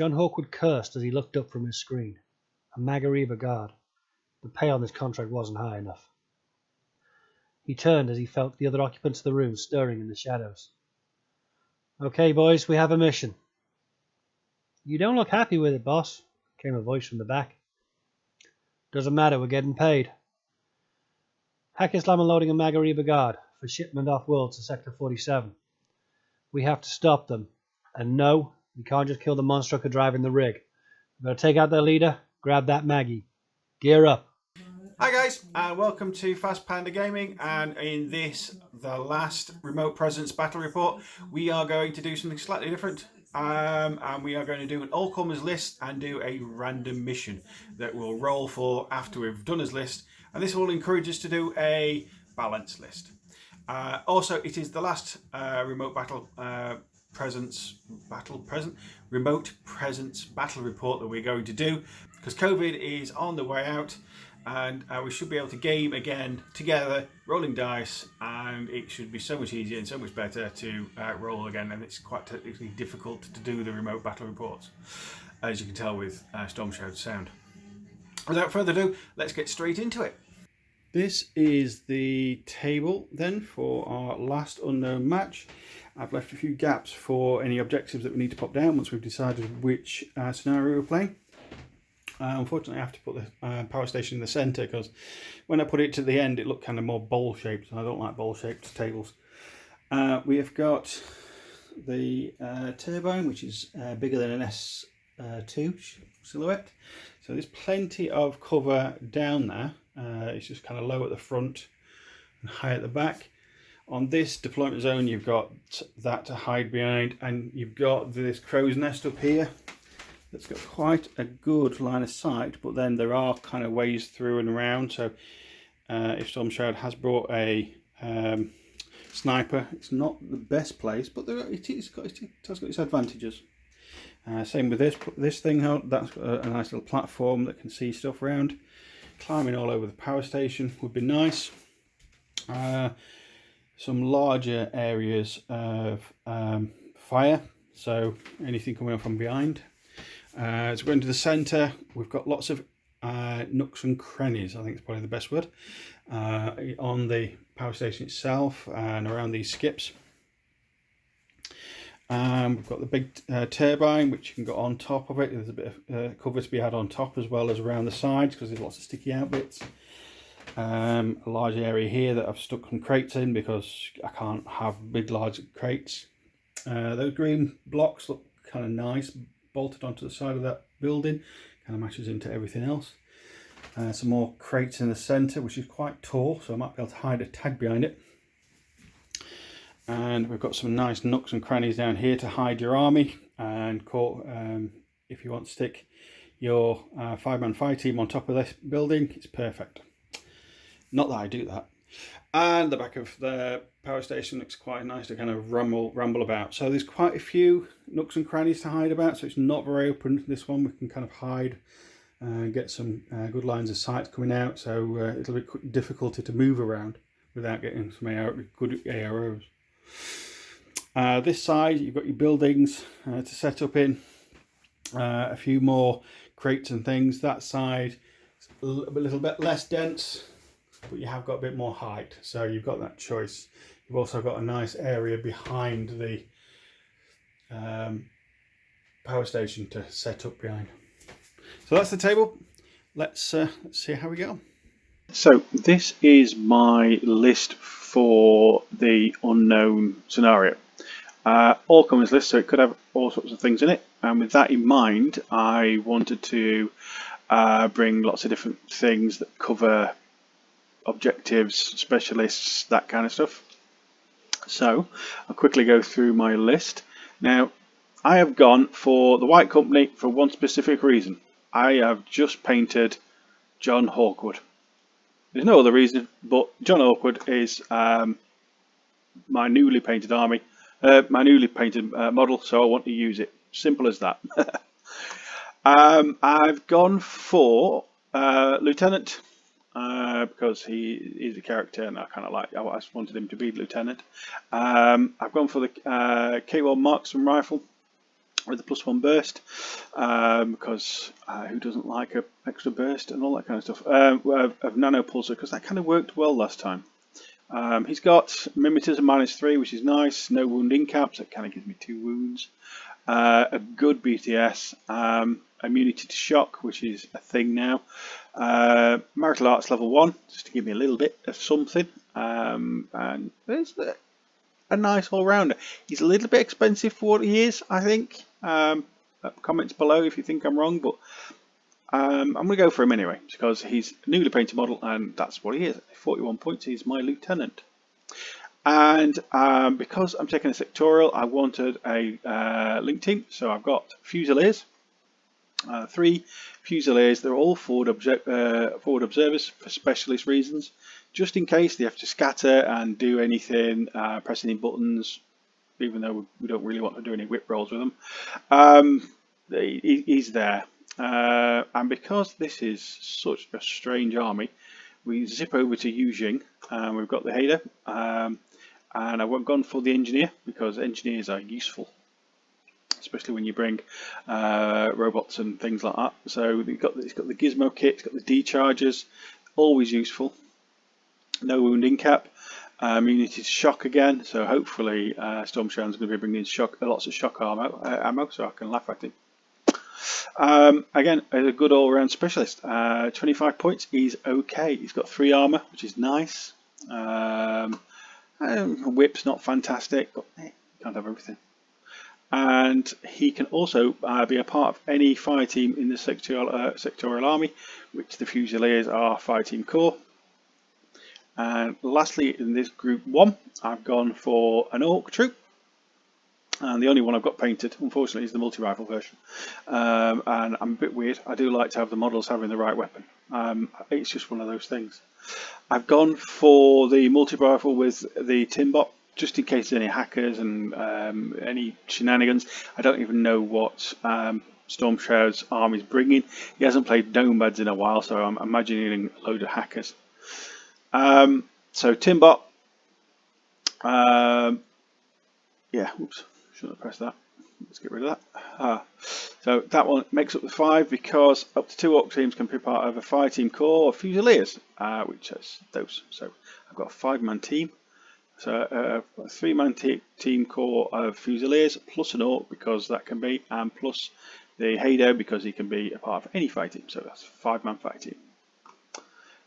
John Hawkwood cursed as he looked up from his screen. A Magariba guard. The pay on this contract wasn't high enough. He turned as he felt the other occupants of the room stirring in the shadows. Okay, boys, we have a mission. You don't look happy with it, boss, came a voice from the back. Doesn't matter, we're getting paid. Haqqislam are loading a Magariba guard for shipment off-world to Sector 47. We have to stop them. And no, we can't just kill the monstrucker driving the rig. We better take out their leader, grab that Maggie. Gear up. Hi guys, and welcome to Panda Gaming, and in this, the last remote presence battle report, we are going to do something slightly different. And we are going to do an all-comers list and do a random mission that we'll roll for after we've done his list, and this will encourage us to do a balanced list. Also, it is the last remote presence battle report that we're going to do, because COVID is on the way out, and we should be able to game again together, rolling dice, and it should be so much easier and so much better to roll again, and it's quite technically difficult to do the remote battle reports, as you can tell with Stormshroud sound. Without further ado, let's get straight into it. This is the table then for our last unknown match. I've left a few gaps for any objectives that we need to pop down once we've decided which scenario we're playing. Unfortunately, I have to put the power station in the centre, because when I put it to the end, it looked kind of more bowl-shaped, and I don't like bowl-shaped tables. We have got the turbine, which is bigger than an S2 silhouette. So there's plenty of cover down there. It's just kind of low at the front and high at the back. On this deployment zone, you've got that to hide behind, and you've got this crow's nest up here. That's got quite a good line of sight, but then there are kind of ways through and around. So if Stormshroud has brought a sniper, it's not the best place, but it has got its advantages. Same with this thing. That's got a nice little platform that can see stuff around. Climbing all over the power station would be nice. Some larger areas of fire, so anything coming up from behind. As we go into the centre, we've got lots of nooks and crannies, I think it's probably the best word, on the power station itself and around these skips. We've got the big turbine, which you can go on top of it. There's a bit of cover to be had on top as well as around the sides, because there's lots of sticky out bits. A large area here that I've stuck some crates in, because I can't have big large crates. Those green blocks look kind of nice, bolted onto the side of that building, kind of matches into everything else. Some more crates in the centre, which is quite tall, so I might be able to hide a tag behind it. And we've got some nice nooks and crannies down here to hide your army, and if you want to stick your 5-man fire team on top of this building, it's perfect. Not that I do that. And the back of the power station looks quite nice to kind of ramble about. So there's quite a few nooks and crannies to hide about, so it's not very open. This one we can kind of hide and get some good lines of sight coming out, so it'll be difficulty to move around without getting some good AROs. This side, you've got your buildings to set up in, a few more crates and things. That side is a little bit less dense, but you have got a bit more height, so you've got that choice. You've also got a nice area behind the power station to set up behind. So that's the table. Let's see how we go. So this is my list for the unknown scenario. All comers list, so it could have all sorts of things in it. And with that in mind, I wanted to bring lots of different things that cover objectives, specialists, that kind of stuff. So I'll quickly go through my list. Now, I have gone for the White Company for one specific reason. I have just painted John Hawkwood. There's no other reason, but John Hawkwood is my newly painted army, my newly painted model, so I want to use it. Simple as that. I've gone for Lieutenant, because he is a character and I kind of like, I just wanted him to be Lieutenant. I've gone for the K1 Marksman rifle, with the +1 burst, because who doesn't like a extra burst and all that kind of stuff, of nano pulsar, because that kind of worked well last time. He's got mimeters of -3, which is nice. No wound in caps, that kind of gives me 2 wounds. A good BTS, immunity to shock, which is a thing now. Marital arts level 1, just to give me a little bit of something. And there's a nice all-rounder. He's a little bit expensive for what he is, I think. Comments below if you think I'm wrong, but I'm going to go for him anyway, because he's a newly painted model, and that's what he is. 41 points, he's my lieutenant. And because I'm taking a sectorial, I wanted a link team, so I've got Fusiliers. 3 Fusiliers. They're all forward observers for specialist reasons, just in case they have to scatter and do anything, press any buttons, even though we don't really want to do any whip rolls with them. He's there. And because this is such a strange army, we zip over to Yujing, and we've got the Hader, and I've gone for the engineer because engineers are useful, especially when you bring robots and things like that. So it's got the gizmo kit, it's got the D-chargers, always useful. No wound in cap, immunity to shock again, so hopefully Stormshroud's going to be bringing lots of shock ammo, so I can laugh at him. Again, a good all-round specialist. 25 points, he's okay. He's got 3 armor, which is nice. Whip's not fantastic, but you can't have everything. And he can also be a part of any fire team in the sectorial army, which the Fusiliers are fire team core. And lastly, in this group 1, I've gone for an Orc troop. And the only one I've got painted, unfortunately, is the multi-rifle version. And I'm a bit weird. I do like to have the models having the right weapon. It's just one of those things. I've gone for the multi-rifle with the Timbot, just in case there's any hackers and any shenanigans. I don't even know what Stormshroud's army's bringing. He hasn't played Nomads in a while, so I'm imagining a load of hackers. So Timbot. Yeah, oops. Shouldn't have pressed that. Let's get rid of that. So that one makes up the 5 because up to 2 Orc teams can be part of a fire team core of Fusiliers, which is those. So I've got a 5-man team. So a 3-man team core of Fusiliers plus an Orc because that can be, and plus the Hader because he can be a part of any fire team. So that's a 5-man fire team.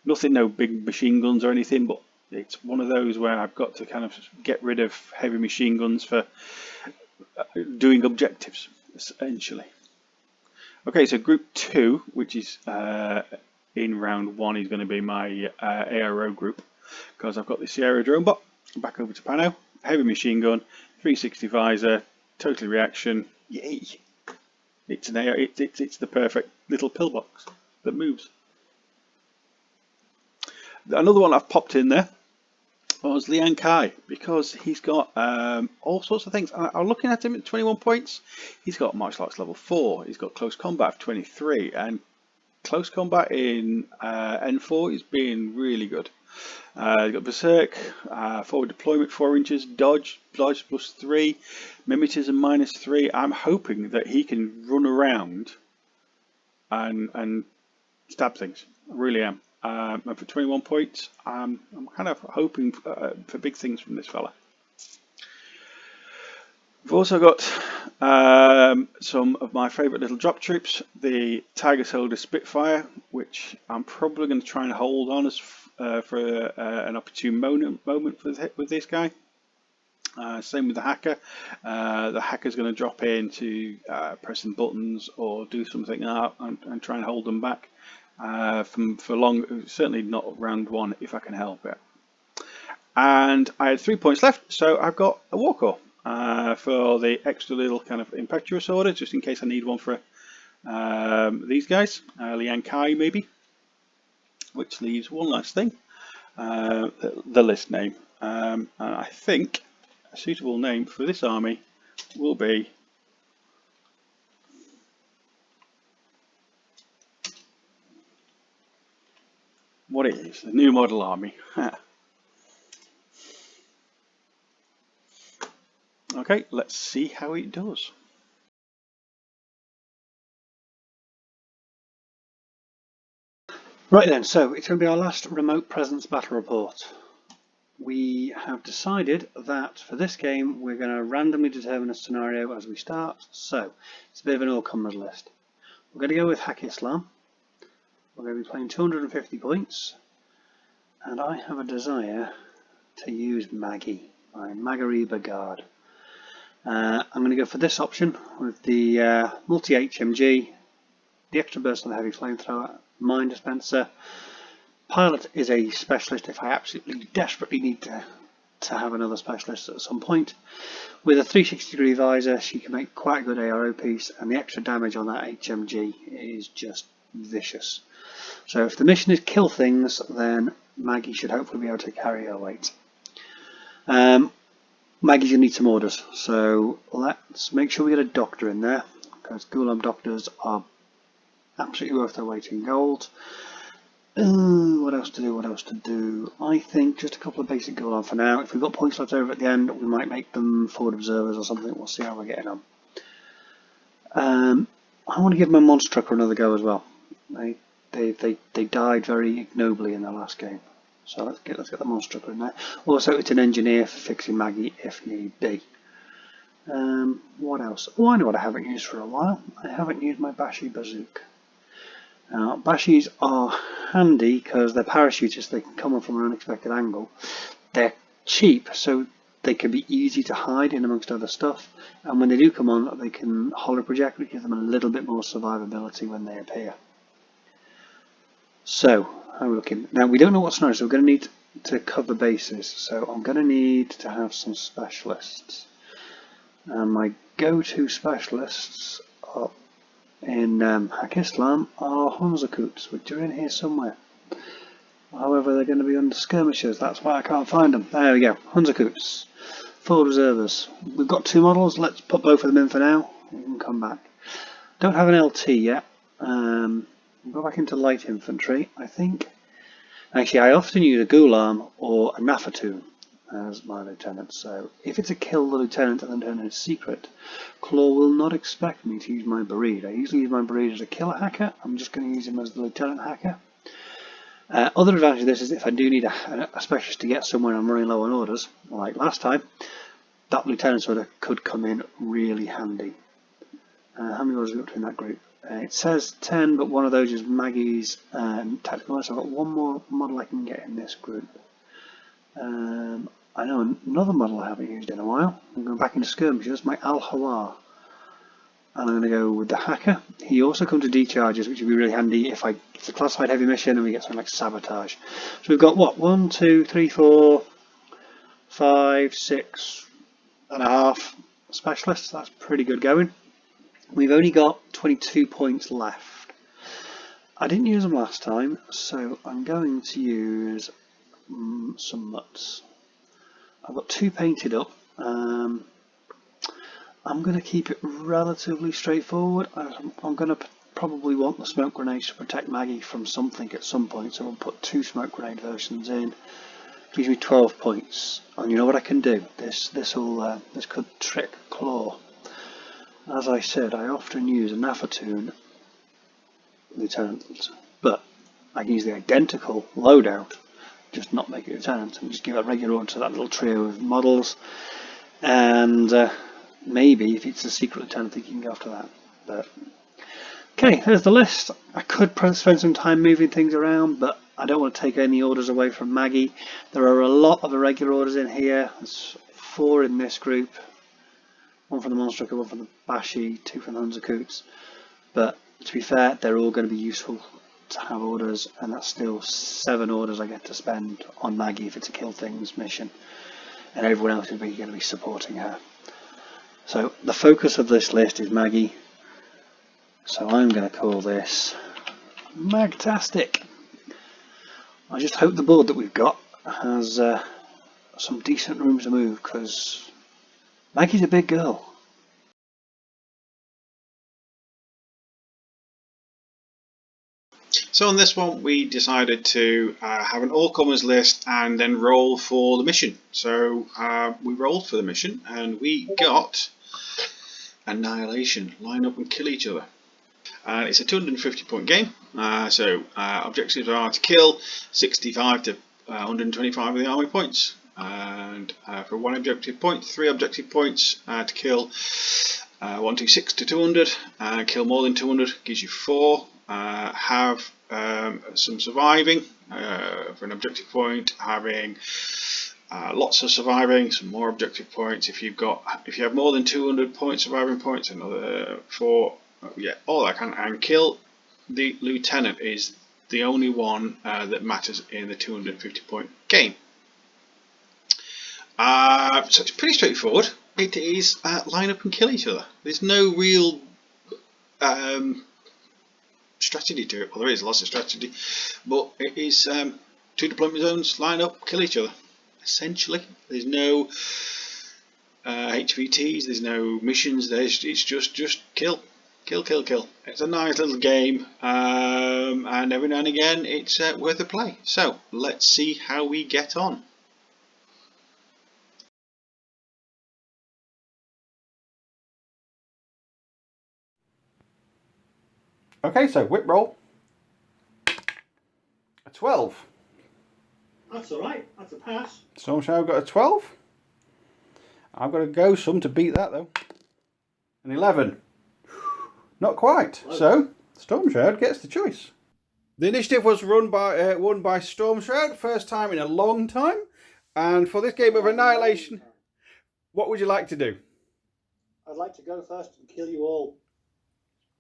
Nothing, no big machine guns or anything, but it's one of those where I've got to kind of get rid of heavy machine guns for doing objectives, essentially. Okay, so group 2, which is in round 1, is going to be my ARO group, because I've got the Sierra drone bot, back over to Pano, heavy machine gun, 360 visor, totally reaction, yay! It's an AR, it's the perfect little pillbox that moves. Another one I've popped in there was Liang Kai, because he's got all sorts of things. I'm looking at him at 21 points. He's got martial arts level 4. He's got close combat of 23, and close combat in N4 is being really good. He's got berserk, forward deployment 4 inches, dodge +3, mimetism -3. I'm hoping that he can run around and stab things. I really am. And for 21 points, I'm kind of hoping for big things from this fella. We've also got some of my favourite little drop troops, the Tiger Soldier Spitfire, which I'm probably going to try and hold on as for an opportune moment with this guy. Same with the hacker. The hacker's going to drop in to press some buttons or do something out and try and hold them back for long. Certainly not round 1 if I can help it. And I had 3 points left, so I've got a war core for the extra little kind of impetuous order, just in case I need one for these guys. Liang Kai maybe, which leaves one last thing, the list name. And I think a suitable name for this army will be what it is, the new model army. Okay, let's see how it does. Right then, so it's going to be our last remote presence battle report. We have decided that for this game we're going to randomly determine a scenario as we start. So it's a bit of an all-comers list. We're going to go with Haqqislam. We're going to be playing 250 points, and I have a desire to use Maggie, my Magariba guard. I'm going to go for this option with the multi-HMG, the extra burst on the heavy flamethrower, mine dispenser. Pilot is a specialist if I absolutely desperately need to have another specialist at some point. With a 360-degree visor, she can make quite a good ARO piece, and the extra damage on that HMG is just vicious. So if the mission is kill things, then Maggie should hopefully be able to carry her weight. Maggie's going to need some orders, so let's make sure we get a doctor in there, because Ghulam doctors are absolutely worth their weight in gold. What else to do? I think just a couple of basic Ghulam for now. If we've got points left over at the end, we might make them forward observers or something. We'll see how we're getting on. I want to give my monster trucker another go as well. They died very ignobly in their last game, so let's get the monster trucker in there. Also, it's an engineer for fixing Maggie if need be. What else? Oh, I know what I haven't used for a while. I haven't used my Bashi bazooka. Now, Bashis are handy because they're parachutists. They can come up from an unexpected angle. They're cheap, so they can be easy to hide in amongst other stuff. And when they do come on, they can holo project, which gives them a little bit more survivability when they appear. So, how are we looking? Now, we don't know what scenario, so we're going to need to cover bases. So, I'm going to need to have some specialists. And my go-to specialists are in Haqqislam are Hunzakoots, which are in here somewhere. However, they're going to be under skirmishers. That's why I can't find them. There we go. Hunzakoots. Forward observers. We've got two models. Let's put both of them in for now. We can come back. Don't have an LT yet. We'll go back into light infantry, I think. Actually, I often use a Ghulam or a Nafatoon as my lieutenant, so if it's a kill the lieutenant and then turn in a secret, Claw will not expect me to use my Bereed. I usually use my Bereed as a killer hacker. I'm just going to use him as the lieutenant hacker. Other advantage of this is if I do need a specialist to get somewhere and I'm running low on orders, like last time, that lieutenant sort of could come in really handy. How many orders have we got in that group? It says 10, but one of those is Maggie's tactical, so I've got one more model I can get in this group. I know another model I haven't used in a while. I'm going back into skirmishers, my Al-Hawar. And I'm going to go with the hacker. He also comes to decharges, which would be really handy if it's a classified heavy mission and we get something like sabotage. So we've got what? 1, 2, 3, 4, 5, 6 and a half specialists. That's pretty good going. We've only got 22 points left. I didn't use them last time, so I'm going to use some mutts. I've got 2 painted up. I'm going to keep it relatively straightforward. I'm going to probably want the smoke grenades to protect Maggie from something at some point, so we'll put 2 smoke grenade versions in. Gives me 12 points. And you know what I can do? This could trick Claw. As I said, I often use a Nafatoon lieutenant, but I can use the identical loadout, just not make it lieutenant, and just give a regular order to that little trio of models, and maybe if it's a secret lieutenant, I think you can go after that. But okay, there's the list. I could spend some time moving things around, but I don't want to take any orders away from Maggie. There are a lot of irregular orders in here. There's 4 in this group. 1 from the monster trucker, 1 from the Bashi, 2 from the Hunzakoots. But to be fair, they're all going to be useful to have orders, and that's still 7 orders I get to spend on Maggie if it's a kill things mission, and everyone else is going to be supporting her. So the focus of this list is Maggie, so I'm going to call this Magtastic. I just hope the board that we've got has some decent room to move, because Maggie's a big girl. So on this one we decided to have an all-comers list and then roll for the mission. So we rolled for the mission and we got Annihilation, line up and kill each other. and it's a 250 point game. So objectives are to kill 65 to 125 of the army points, and for 1 objective point, 3 objective points to kill 126 to 200, kill more than 200 gives you 4. Have some surviving for an objective point, having lots of surviving, some more objective points. If you have more than 200 points, surviving points, another 4. Yeah, all that kind of, and kill the lieutenant is the only one that matters in the 250 point game. So it's pretty straightforward. It is line up and kill each other. There's no real strategy to it. Well, there is lots of strategy, but it is 2 deployment zones, line up, kill each other. Essentially, there's no HVTs, there's no missions. It's just kill. It's a nice little game, and every now and again it's worth a play. So let's see how we get on. Okay, so whip roll. A 12. That's alright, that's a pass. Stormshroud got a 12. I've got to go some to beat that though. An 11. Not quite. So Stormshroud gets the choice. The initiative was won by Stormshroud, first time in a long time. And for this game of Annihilation, what would you like to do? I'd like to go first and kill you all.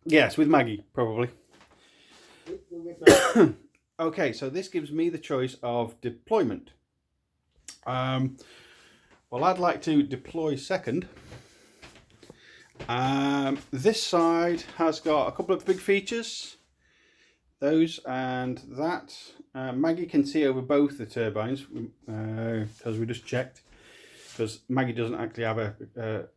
Yes, with Maggie, probably. Okay, so this gives me the choice of deployment. Well, I'd like to deploy second. This side has got a couple of big features. Those and that. Maggie can see over both the turbines, because we just checked. Because Maggie doesn't actually have a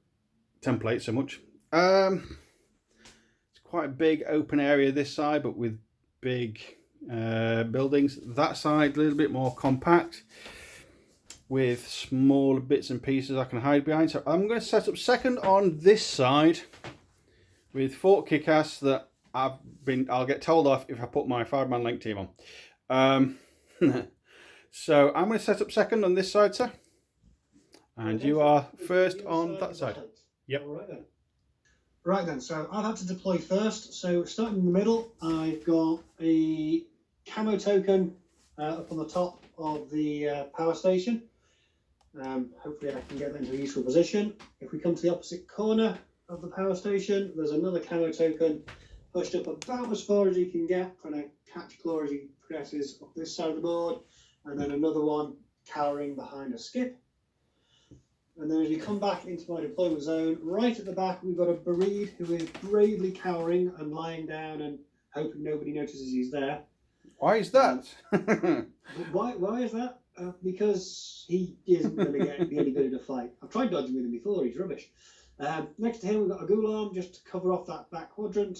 template so much. It's quite a big open area this side, but with big buildings. That side a little bit more compact with smaller bits and pieces I can hide behind. So I'm going to set up second on this side with Fort Kickass that I'll get told off if I put my 5-man link team on. So I'm going to set up second on this side, sir, and you are first on that side. Yep. Right then, so I've had to deploy first. So starting in the middle, I've got a camo token up on the top of the power station. Hopefully I can get that into a useful position. If we come to the opposite corner of the power station, there's another camo token pushed up about as far as you can get, trying to catch claw as he progresses up this side of the board, and then another one cowering behind a skip. And then as we come back into my deployment zone, right at the back we've got a Bereed who is bravely cowering and lying down and hoping nobody notices he's there. Why is that? Why is that? Because he isn't going to be any good in a fight. I've tried dodging with him before, he's rubbish. Next to him we've got a ghoul arm just to cover off that back quadrant,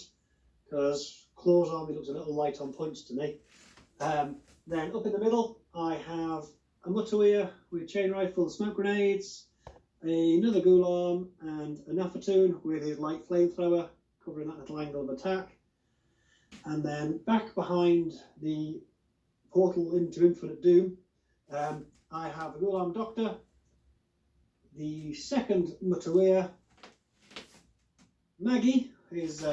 because Claw's army looks a little light on punch to me. Then up in the middle I have a Mutawir with chain rifle and smoke grenades, another ghoul arm, and a Nafatoon with his light flamethrower covering that little angle of attack. And then back behind the portal into Infinite Doom, I have a ghoul arm doctor, the second Mutawir, Maggie is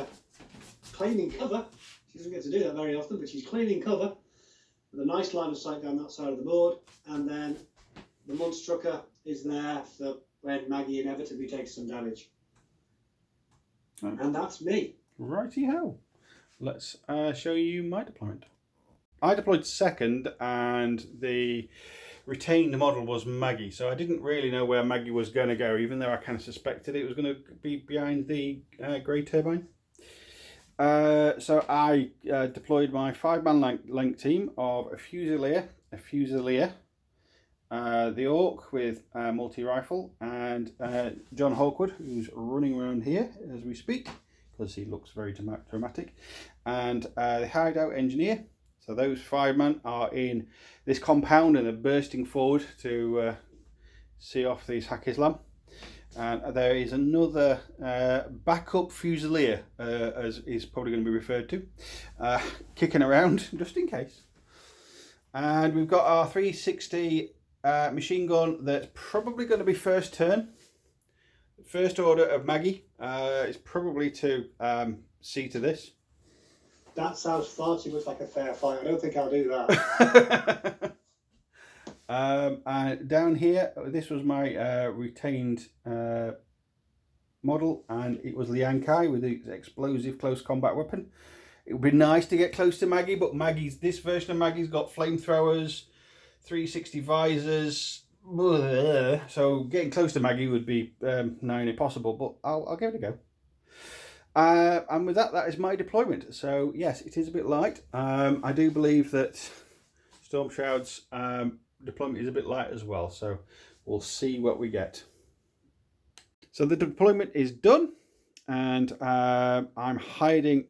claiming cover. She doesn't get to do that very often, but she's claiming cover with a nice line of sight down that side of the board. And then the Monstrucker is there for when Maggie inevitably takes some damage. Okay. And that's me. Righty-ho. Let's show you my deployment. I deployed second, and the retained model was Maggie. So I didn't really know where Maggie was going to go, even though I kind of suspected it was going to be behind the grey turbine. So I deployed my 5-man link team of a Fusilier, the Orc with multi-rifle, and John Hawkwood, who's running around here as we speak, because he looks very dramatic, and the Hideout Engineer. So those 5-man are in this compound and they're bursting forward to see off these Haqqislam. And there is another backup Fusilier, as is probably going to be referred to, kicking around just in case. And we've got our 360 machine gun that's probably going to be first turn. First order of Maggie is probably to see to this. That sounds far too much like a fair fight. I don't think I'll do that. And down here, this was my retained model, and it was Liang Kai with the explosive close combat weapon. It would be nice to get close to Maggie, but this version of Maggie's got flamethrowers, 360 visors, so getting close to Maggie would be nigh impossible, but I'll give it a go. And with that is my deployment. So yes, it is a bit light. I do believe that Stormshroud's deployment is a bit light as well, so we'll see what we get. So the deployment is done, and I'm hiding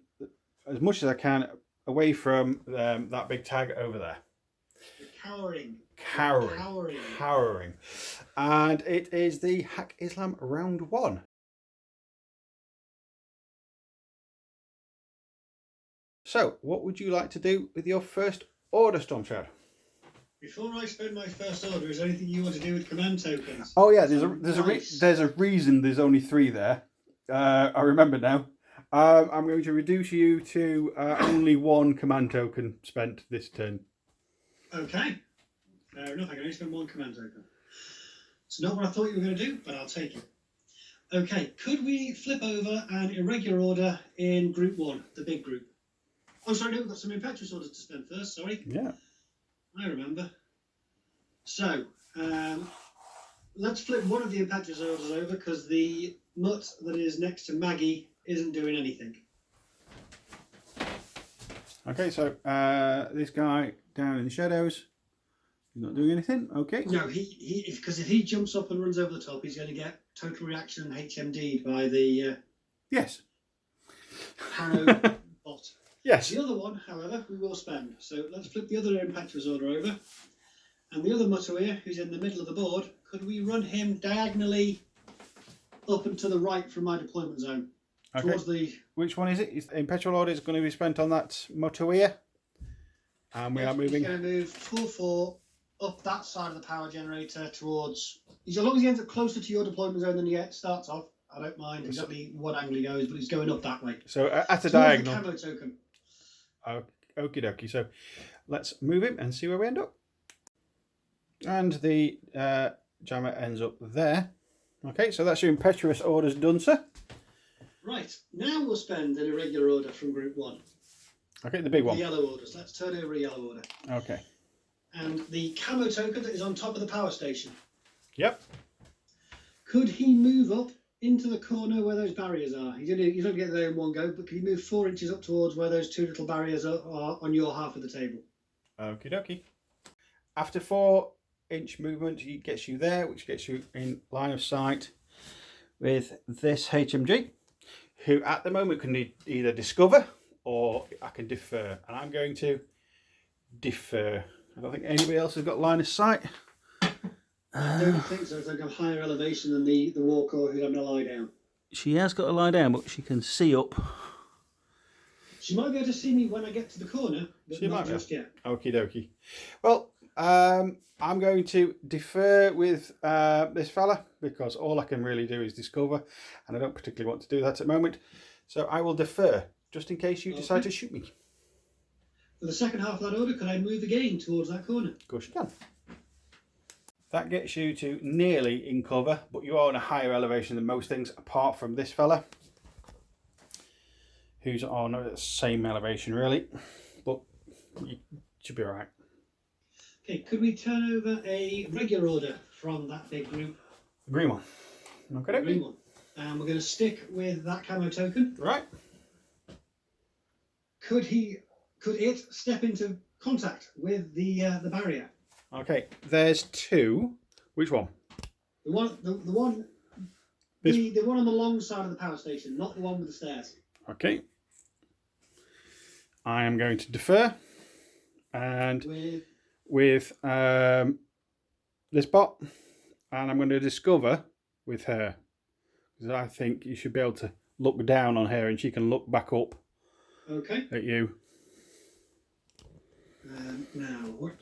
as much as I can away from that big tag over there. Cowering. And it is the Haqqislam round 1. So, what would you like to do with your first order, Stormshroud? Before I spend my first order, is there anything you want to do with command tokens? Oh yeah, there's a reason there's only 3 there. I remember now. I'm going to reduce you to only 1 command token spent this turn. Okay. Fair enough, I can only spend 1 command token. It's not what I thought you were going to do, but I'll take it. Okay, could we flip over an irregular order in group 1, the big group? Oh, sorry, no, we've got some impetuous orders to spend first, sorry. Yeah. I remember. So, let's flip one of the impetuous orders over, because the mutt that is next to Maggie isn't doing anything. Okay, so this guy down in the shadows, he's not doing anything. Okay. No, because if he jumps up and runs over the top, he's going to get total reaction and HMD'd by the yes. Harrow bot. Yes. The other one, however, we will spend. So let's flip the other impetuous order over. And the other Mutawir, who's in the middle of the board, could we run him diagonally up and to the right from my deployment zone? Okay. Towards the... Which one is it? Is the impetuous order is going to be spent on that Mutawir. And we are moving. He's going to move 4-4 up that side of the power generator towards... As long as he ends up closer to your deployment zone than he starts off, I don't mind exactly what angle he goes, but he's going up that way. So at a diagonal. The camo token. Okie dokie. So let's move him and see where we end up. And the jammer ends up there. Okay, so that's your impetuous orders done, sir. Right, now we'll spend an irregular order from group 1. Okay, the big one. The yellow orders. Let's turn over a yellow order. Okay. And the camo token that is on top of the power station. Yep. Could he move up into the corner where those barriers are? He's not get there in one go, but can he move 4 inches up towards where those 2 little barriers are on your half of the table? Okie dokie. After 4-inch movement, he gets you there, which gets you in line of sight with this HMG, who at the moment can either discover or I can defer. And I'm going to defer. I don't think anybody else has got line of sight. I don't think so. It's like a higher elevation than the walker who's having a lie down. She has got to lie down, but she can see up. She might be able to see me when I get to the corner, but she not might just yet. Okie dokie. Well, I'm going to defer with this fella because all I can really do is discover, and I don't particularly want to do that at the moment. So I will defer, just in case you decide to shoot me. For the second half of that order, could I move again towards that corner? Of course you can. That gets you to nearly in cover, but you are on a higher elevation than most things, apart from this fella, who's on the same elevation really, but you should be alright. Okay, could we turn over a regular order from that big group? Green one. Okay. Green one. And we're going to stick with that camo token. Right. Could it step into contact with the barrier? Okay, there's 2. Which one? The one on the long side of the power station, not the one with the stairs. Okay. I am going to defer, and with this bot, and I'm going to discover with her. Because I think you should be able to look down on her and she can look back up at you. Now, what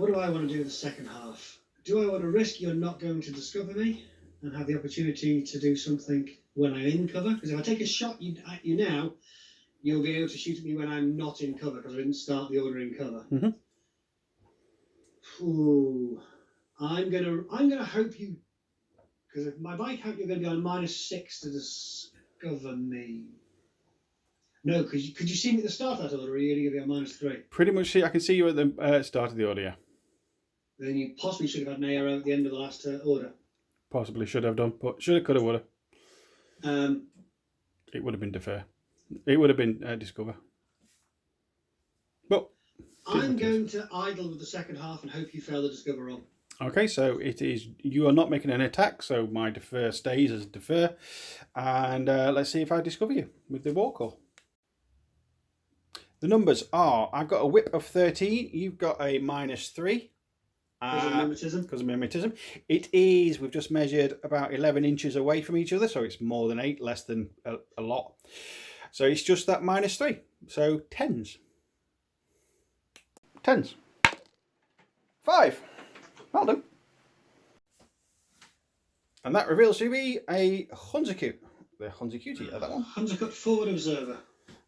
do I want to do in the second half? Do I want to risk you're not going to discover me and have the opportunity to do something when I'm in cover? Because if I take a shot at you now, you'll be able to shoot at me when I'm not in cover because I didn't start the order in cover. Ooh, I'm gonna hope you, because if my bike count you're going to be on -6 to discover me. No, could you see me at the start of that order, or are you going to be on -3? Pretty much. I can see you at the start of the order. Yeah. Then you possibly should have had an arrow at the end of the last order. Possibly should have done, but should have, could have, would have. Um, It would have been defer. It would have been discover. But I'm going to idle with the second half and hope you fail the discover roll. okay, so it is. You are not making an attack, so my defer stays as defer. And let's see if I discover you with the war call. The numbers are: I've got a whip of 13. You've got a -3. Because of mimetism. Because of mimetism. It is. We've just measured about 11 inches away from each other, so it's more than 8, less than a lot. So it's just that -3. So 10s. 10s. 5. That'll do. And that reveals to be a Hunzakute. The Hunzacutie, that one. Hunzakute forward observer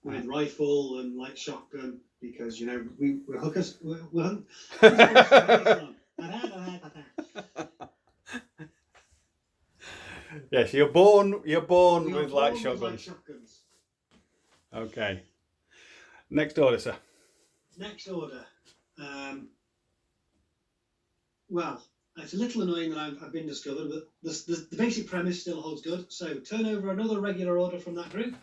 with rifle and light shotgun, because you know we're hookers. We're Yes, you're born with light shotguns. Okay. Next order, sir. Next order. Well, it's a little annoying that I've been discovered, but the basic premise still holds good. So turn over another regular order from that group.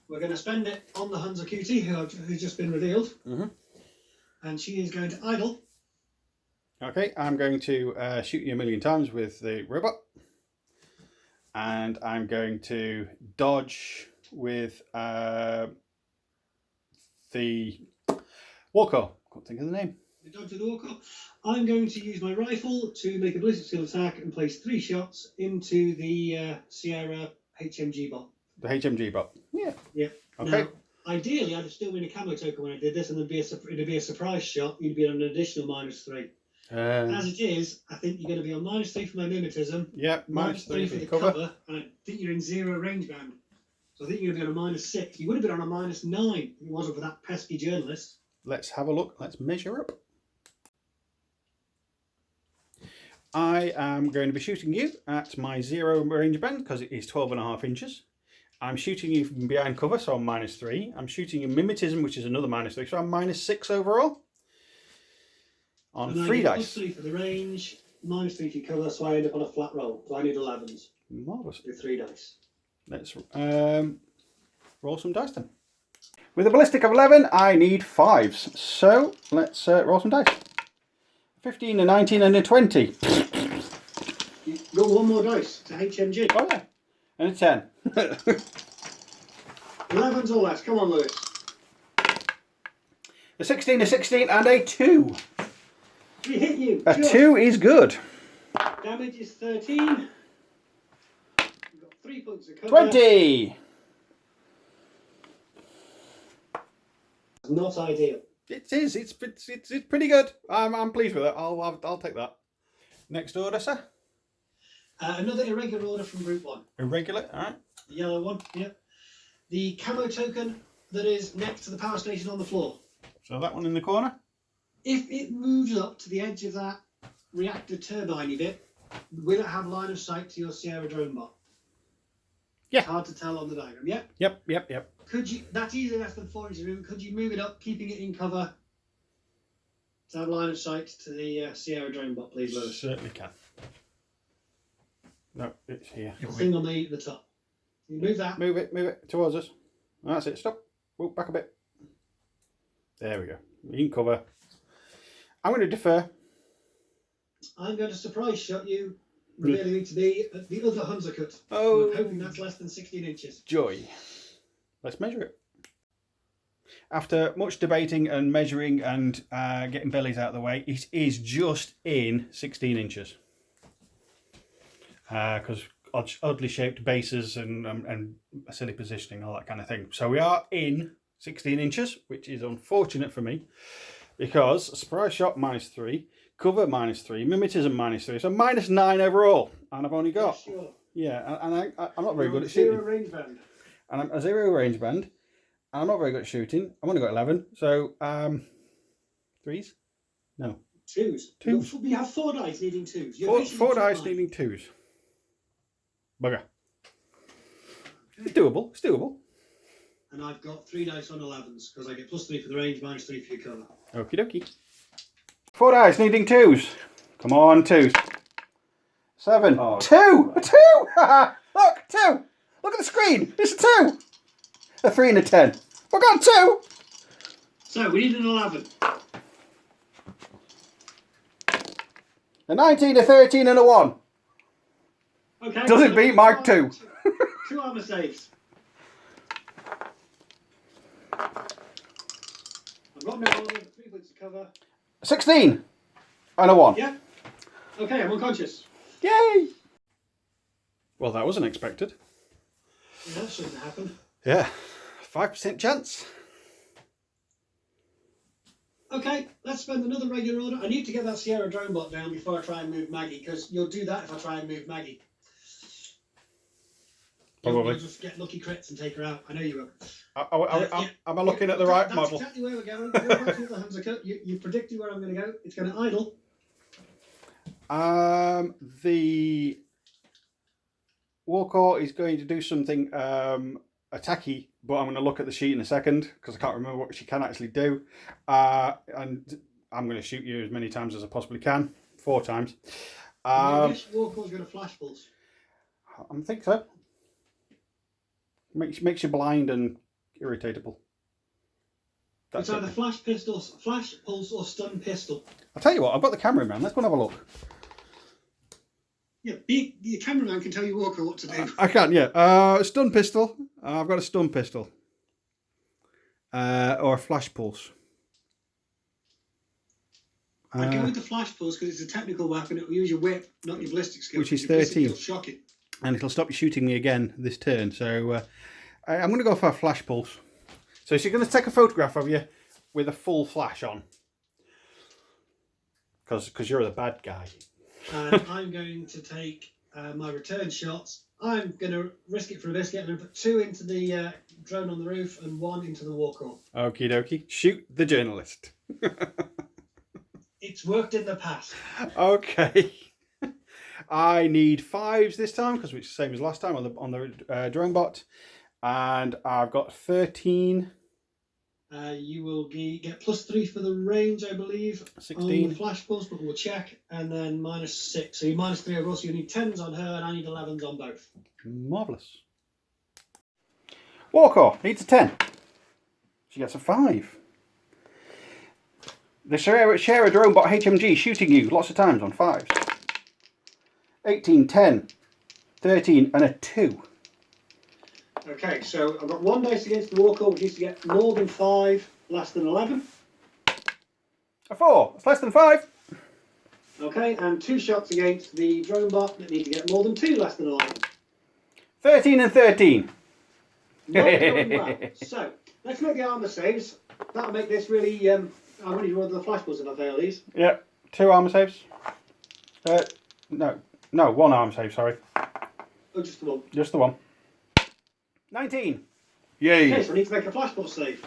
We're going to spend it on the Hunzacutie, who's just been revealed. And she is going to idle. Okay, I'm going to shoot you 1,000,000 times with the robot. And I'm going to dodge with the Walker. Can't think of the name. Dodge with the Walker. I'm going to use my rifle to make a ballistic skill attack and place 3 shots into the Sierra HMG bot. The HMG bot. Yeah. Yeah. Okay. Now, ideally, I'd have still been a camo token when I did this, and it'd be a surprise shot. You'd be on an additional -3. As it is, I think you're going to be on -3 for my mimetism. Yep, -3 for the cover, and I think you're in 0 range band. So I think you're going to be on a -6. You would have been on a -9 if it wasn't for that pesky journalist. Let's have a look. Let's measure up. I am going to be shooting you at my 0 range band because it is 12.5 inches. I'm shooting you from behind cover, so I'm -3. I'm shooting you mimetism, which is another -3, so I'm -6 overall. On 3 dice. +3 for the range, -3 for your cover, so I end up on a flat roll. So I need 11s. Marvellous. With 3 dice. Let's roll some dice then. With a ballistic of 11, I need 5s. So let's roll some dice. 15, a 19, and a 20. You've got 1 more dice to HMG. Oh yeah, and a 10. 11s or less. Come on, Lewis. A 16, a 16, and a 2. We hit you. A 2 is good. Damage is 13. You've got 3 points of cover. 20. Not ideal. It is. It's pretty good. I'm pleased with it. I'll take that. Next order, sir. Another irregular order from Group 1. Irregular. All right. The yellow one. Yep. The camo token that is next to the power station on the floor. So that one in the corner. If it moves up to the edge of that reactor turbine bit, will it have line of sight to your Sierra drone bot? Yeah. It's hard to tell on the diagram. Yep. Yep. Could you? That's easily less than 4 inches movement. Could you move it up, keeping it in cover, to have line of sight to the Sierra drone bot, please, Lewis? Certainly can. No, it's here. The thing on the top. You move that. Move it towards us. That's it. Stop. Oh, back a bit. There we go. In cover. I'm going to defer. I'm going to surprise shot you, revealing it to be the other Hunzakute. Oh. I'm hoping that's less than 16 inches. Joy. Let's measure it. After much debating and measuring and getting bellies out of the way, it is just in 16 inches. Because oddly shaped bases and silly positioning, all that kind of thing. So we are in 16 inches, which is unfortunate for me because surprise shot -3, cover -3, mimetism -3, so -9 overall, and I've only got and I'm not very good at shooting. Range band. And I'm a 0 range band, and I'm not very good at shooting. I've only got 11, so threes? No. Twos. Twos. We have 4 dice needing twos. Four dice needing twos. Bugger. It's doable. It's doable. And I've got 3 dice on 11s because I get +3 for the range, -3 for your cover. Okie dokie. 4 dice needing twos. Come on, twos. 7. Oh. 2! A 2! Look, 2! Look at the screen! It's a 2! A 3 and a 10. We've got 2! So we need an 11. A 19, a 13 and a 1. Okay. Does it beat Mark 2? 2 armor saves. I've got no armor, 3 points to cover. 16 and a 1. Yeah. Okay, I'm unconscious. Yay! Well, that wasn't expected. Yeah, that shouldn't happen. Yeah, 5% chance. Okay, let's spend another regular order. I need to get that Sierra drone bot down before I try and move Maggie, because you'll do that if I try and move Maggie. Probably. You'll just get lucky crits and take her out. I know you will. Am I looking at the right model? That's exactly where we're going. You predicted where I'm going to go. It's going to idle. The Warcore is going to do something attacky, but I'm going to look at the sheet in a second because I can't remember what she can actually do. And I'm going to shoot you as many times as I possibly can. 4 times. This Warcore's going to flash pulse. I think so. Makes you blind and irritatable. It's either flash pulse, or stun pistol. I'll tell you what, I've got the camera, man. Let's go and have a look. Yeah, your cameraman can tell you Walker what to do. I can, yeah. Stun pistol. I've got a stun pistol. Or a flash pulse. I'd go with the flash pulse because it's a technical weapon. It will use your whip, not your ballistic skill. Which is 13. It'll shock it. And it'll stop you shooting me again this turn. So I'm going to go for a flash pulse. So she's going to take a photograph of you with a full flash on. Because you're the bad guy. And I'm going to take my return shots. I'm going to risk it for a biscuit. I'm going to put 2 into the drone on the roof and 1 into the Warcore. Okie dokie. Shoot the journalist. It's worked in the past. Okay. I need 5s this time because it's the same as last time on the drone bot. And I've got 13. You will get +3 for the range, I believe. 16. On the flash pulse, but we'll check. And then -6. So you're -3 overall. So you need 10s on her, and I need 11s on both. Marvellous. Warcore needs a 10. She gets a 5. The share a drone bot HMG shooting you lots of times on 5s. 18, 10, 13 and a 2. Okay, so I've got 1 dice against the Warcore, which needs to get more than 5, less than 11. A 4. It's less than 5. Okay, and 2 shots against the drone bot that need to get more than 2, less than 11. 13 and 13. Not going well. So, let's make the armour saves. That'll make this really... I'm going to roll the flash pulse if I fail these. Yep. 2 armour saves. No, 1 arm save, sorry. Oh, just the 1. Just the 1. 19. Yay. Okay, so I need to make a flash pulse save.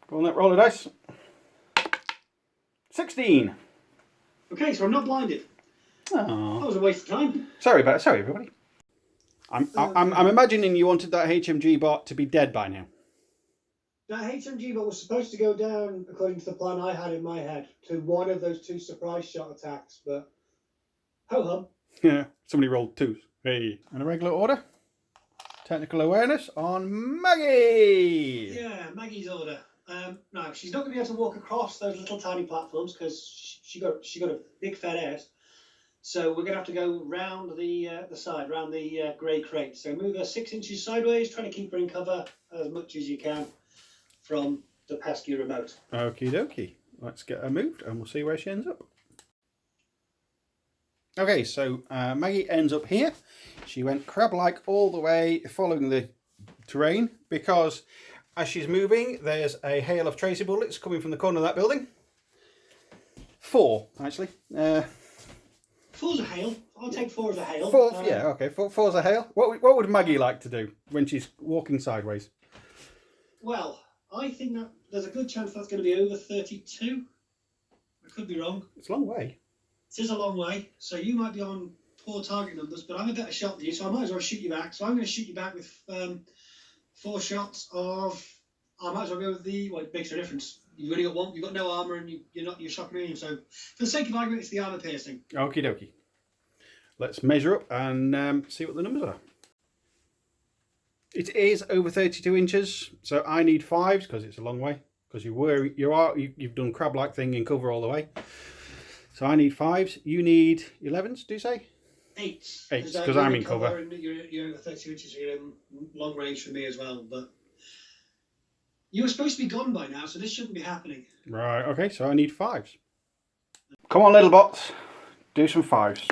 Go on, roll the dice. 16. Okay, so I'm not blinded. Oh. That was a waste of time. Sorry everybody. I'm imagining you wanted that HMG bot to be dead by now. That HMG bot was supposed to go down, according to the plan I had in my head, to one of those 2 surprise shot attacks, but ho-hum. Yeah, somebody rolled 2s. Hey. In a regular order. Technical awareness on Maggie. Yeah, Maggie's order. No, she's not going to be able to walk across those little tiny platforms because she got a big fat ass. So we're going to have to go round the side, round the grey crate. So move her 6 inches sideways, trying to keep her in cover as much as you can from the pesky remote. Okie dokie. Let's get her moved and we'll see where she ends up. Okay, so Maggie ends up here. She went crab-like all the way, following the terrain, because as she's moving, there's a hail of tracer bullets coming from the corner of that building. 4, actually. 4's a hail. I'll take 4 as a hail. 4, yeah, okay. 4's a hail. What would Maggie like to do when she's walking sideways? Well, I think that there's a good chance that's going to be over 32. I could be wrong. It's a long way. It is a long way, so you might be on poor target numbers, but I'm a better shot than you, so I might as well shoot you back. So I'm going to shoot you back with 4 shots of. I might as well go with the. Well, it makes no difference. You've only got 1. You've got no armor, and you're shock medium. So for the sake of argument, it's the armor piercing. Okie dokie. Let's measure up and see what the numbers are. It is over 32 inches, so I need 5s because it's a long way. Because you've done crab-like thing in cover all the way. So I need 5s. You need 11s, do you say? 8s. 8s, because I'm in cover. And you're over 32 inches, so you're in long range for me as well. But you were supposed to be gone by now, so this shouldn't be happening. Right, okay, so I need 5s. Come on, little bots. Do some 5s.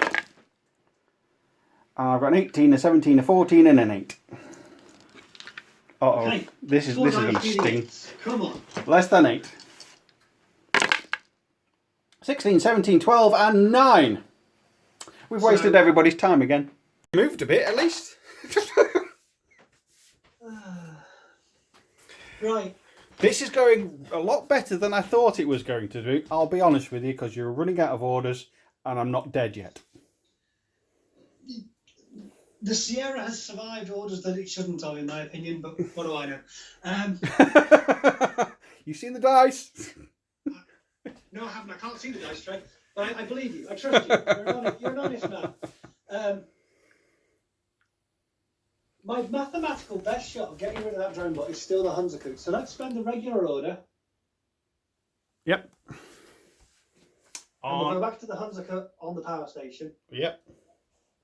I've got an 18, a 17, a 14, and an 8. Uh-oh, okay. This is going to sting. 8s. Come on. Less than 8. 16, 17, 12, and 9. We've wasted everybody's time again. Moved a bit, at least. Right. This is going a lot better than I thought it was going to do. I'll be honest with you, because you're running out of orders, and I'm not dead yet. The Sierra has survived orders that it shouldn't have, in my opinion, but what do I know? You've seen the dice? No, I haven't. I can't see the dice tray, but I believe you. I trust you. You're an honest man. My mathematical best shot of getting rid of that drone bot is still the Hunzercoot. So let's spend the regular order. Yep. And we'll go back to the Hunzercoot on the power station. Yep.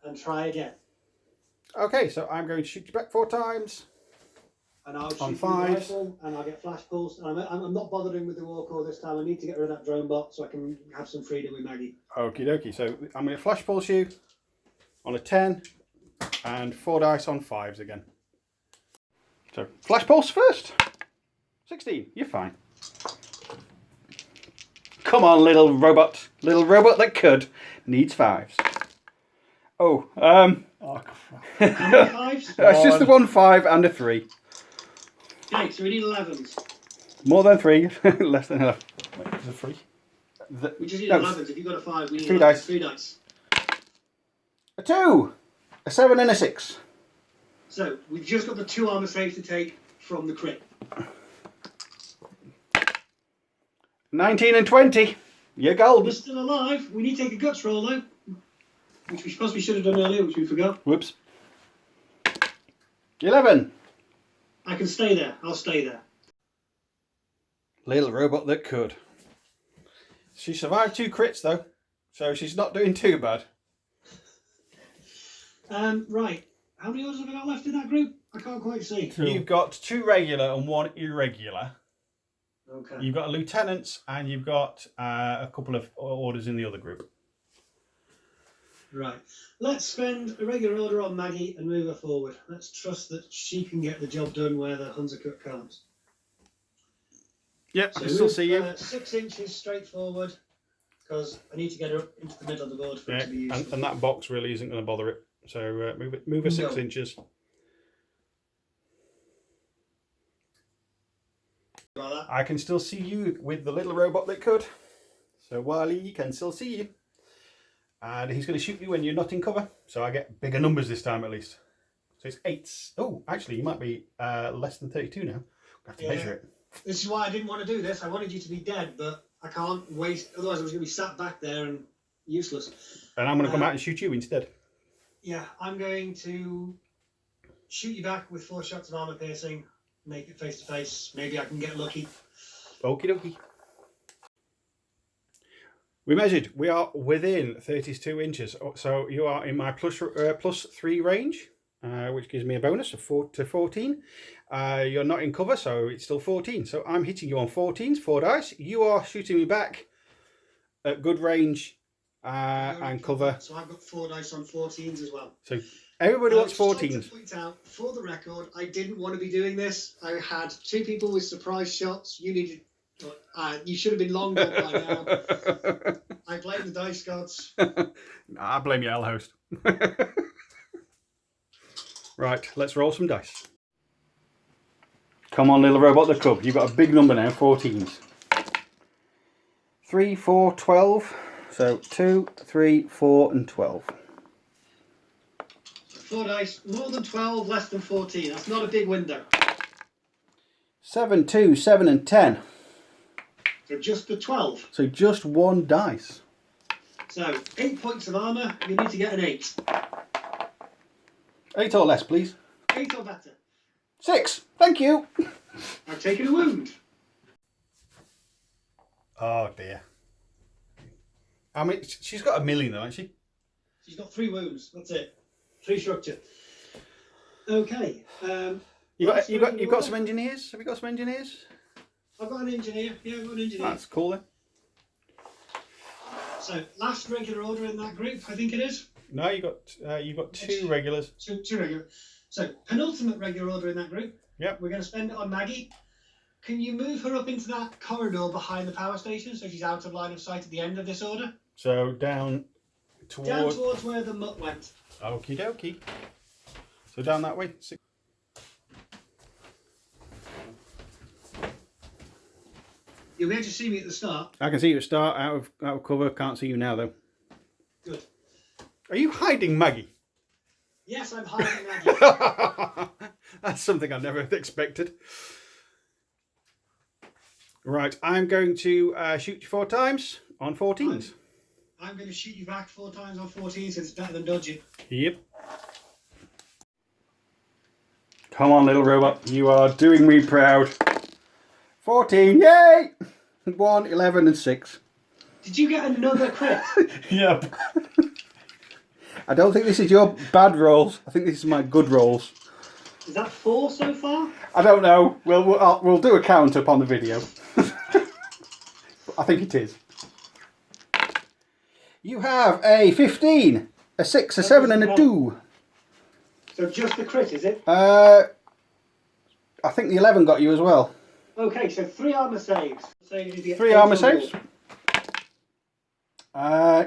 And try again. Okay, so I'm going to shoot you back 4 times. And I'll shoot on you 5s. with the rifle, and I'll get flash pulse. And I'm not bothering with the war core this time. I need to get rid of that drone bot so I can have some freedom with Maggie. Okie dokie. So I'm going to flash pulse you on a 10 and 4 dice on 5s again. So flash pulse first. 16. You're fine. Come on, little robot. Little robot that could. Needs 5s. Oh, How many 5s? It's just the 1 5 and a 3. Okay, so we need 11s. More than 3, less than 11. Wait, there's a 3. We just need 11s. If you've got a 5, we need 3 11s. dice. 3 dice. A 2, a 7 and a 6. So we've just got the 2 armor saves to take from the crit. 19 and 20. You're golden. We're still alive. We need to take a guts roll though, which we possibly should have done earlier, which we forgot. Whoops. 11. I can stay there. I'll stay there. Little robot that could. She survived 2 crits though, so she's not doing too bad. Right. How many orders have I got left in that group? I can't quite see. 2. You've got 2 regular and 1 irregular. Okay. You've got a lieutenant's and you've got a couple of orders in the other group. Right. Let's spend a regular order on Maggie and move her forward. Let's trust that she can get the job done where the Hunzercoot can't. Yep, So I can still move, see you. 6 inches straight forward, because I need to get her up into the middle of the board for it to be useful. And that box really isn't going to bother it. So move it 6 No. inches. Like that. I can still see you with the little robot that could. So Wally can still see you. And he's going to shoot you when you're not in cover. So I get bigger numbers this time at least. So it's 8s. Oh, actually, you might be less than 32 now. I have to measure it. This is why I didn't want to do this. I wanted you to be dead, but I can't waste. Otherwise, I was going to be sat back there and useless. And I'm going to come out and shoot you instead. Yeah, I'm going to shoot you back with 4 shots of armor piercing. Make it face to face. Maybe I can get lucky. Okie dokie. We measured. We are within 32 inches. So you are in my plus 3 range, which gives me a bonus of 4 to 14. You're not in cover, so it's still 14. So I'm hitting you on 14s, 4 dice. You are shooting me back at good range and cover. So I've got 4 dice on 14s as well. So everybody wants Just like 14s. to point out, for the record, I didn't want to be doing this. I had 2 people with surprise shots. You should have been long gone by now. I blame the dice gods. I blame you, L host. Right, let's roll some dice. Come on, little robot the cub. You've got a big number now, 14s. 3, 4, 12. So 2, 3, 4 and 12. 4 dice, more than 12, less than 14. That's not a big window. 7, 2, 7 and 10. So just the 12. So just 1 dice. So 8 points of armour, you need to get an 8. 8 or less, please. 8 or better. 6. Thank you. I've taken a wound. Oh dear. I mean, she's got 1,000,000 though, hasn't she? She's got 3 wounds. That's it. 3 structure. Okay. You've got some engineers. Have you got some engineers? I've got an engineer. Yeah, I've got an engineer. That's cool then. So last regular order in that group, I think it is. No, you've got 2 regulars. Two regular. So penultimate regular order in that group. Yep. We're going to spend it on Maggie. Can you move her up into that corridor behind the power station so she's out of line of sight at the end of this order? So down towards where the mutt went. Okie dokie. So down that way. 6. You'll be able to see me at the start. I can see you at start, out of cover. Can't see you now though. Good. Are you hiding Maggie? Yes, I'm hiding Maggie. That's something I never expected. Right, I'm going to shoot you 4 times on 14s. I'm going to shoot you back 4 times on 14, so it's better than dodging. Yep. Come on, little robot. You are doing me proud. 14, yay! 1, 11 and 6. Did you get another crit? Yep. I don't think this is your bad rolls. I think this is my good rolls. Is that 4 so far? I don't know. We'll do a count up on the video. I think it is. You have a 15, a 6, a 7 and a 2. So just the crit, is it? I think the 11 got you as well. Okay, so 3 armour saves. 3 armour saves.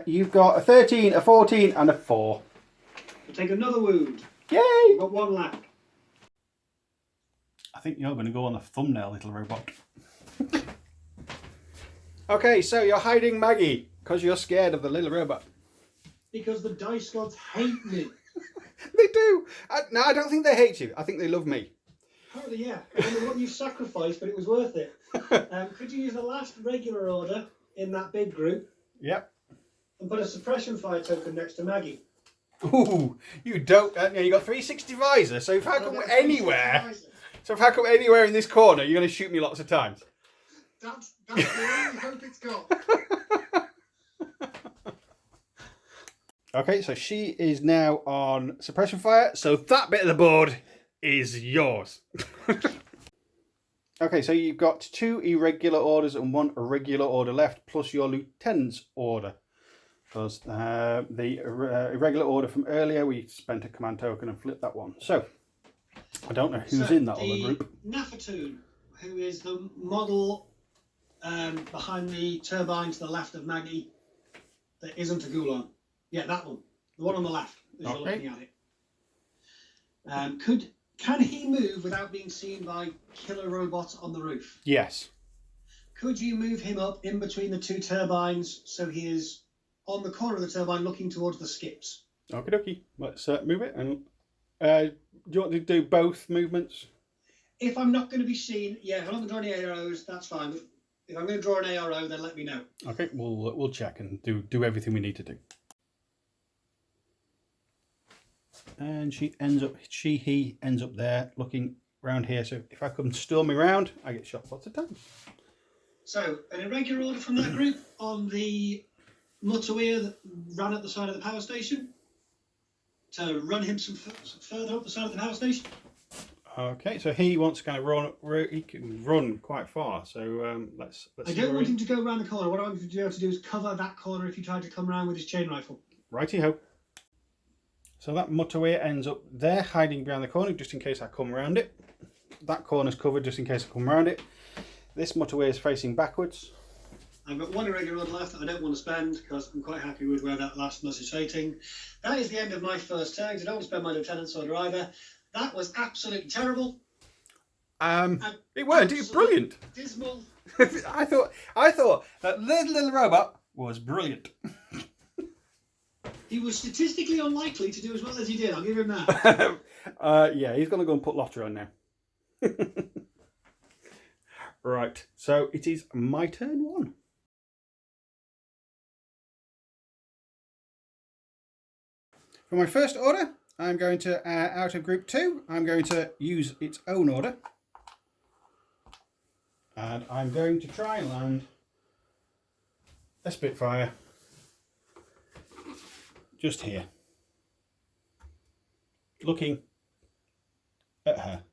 You've got a 13, a 14 and a 4. We'll take another wound. Yay! You've got 1 left. I think you're going to go on the thumbnail, little robot. Okay, so you're hiding Maggie because you're scared of the little robot. Because the dice gods hate me. They do. No, I don't think they hate you. I think they love me. Apparently, yeah. I don't know what you sacrificed, but it was worth it. Could you use the last regular order in that big group? Yep. And put a suppression fire token next to Maggie? Ooh, you don't. You got 360 visor, so if I come anywhere, anywhere in this corner, you're going to shoot me lots of times. That's the only hope it's got. Okay, so she is now on suppression fire, so that bit of the board is yours. Okay, so you've got 2 irregular orders and 1 irregular order left, plus your lieutenant's order. Because the irregular order from earlier, we spent a command token and flipped that one. So, I don't know who's in that other group. Nafatoon, who is the model behind the turbine to the left of Maggie that isn't a Gulon. Yeah, that one. The one on the left, as you're looking at it. Can he move without being seen by killer robots on the roof? Yes. Could you move him up in between the 2 turbines so he is on the corner of the turbine looking towards the skips? Okie dokie. Let's move it. And do you want to do both movements? If I'm not going to be seen, yeah, if I'm not going to draw any arrows, that's fine. But if I'm going to draw an ARO, then let me know. Okay, we'll check and do everything we need to do. And he ends up there looking around here. So if I come storming around, I get shot lots of times. So an irregular order from that group on the Mutawir that ran at the side of the power station to run him some further up the side of the power station. Okay, so he wants to kind of run. He can run quite far. So let's. I don't want him to go around the corner. What I want him to be able to do is cover that corner if he tried to come around with his chain rifle. Righty ho. So that motorway ends up there, hiding behind the corner, just in case I come around it. That corner's covered, just in case I come around it. This motorway is facing backwards. I've got one irregular run left that I don't want to spend because I'm quite happy with where that last mus is facing. That is the end of my first turn. I don't want to spend my lieutenant's order either. That was absolutely terrible. It weren't. It was brilliant. Dismal. I thought that little robot was brilliant. He was statistically unlikely to do as well as he did. I'll give him that. Yeah, he's going to go and put Lotter on now. Right, so it is my turn 1. For my first order, I'm going to, out of group 2, I'm going to use its own order. And I'm going to try and land a Spitfire just here. Looking at her.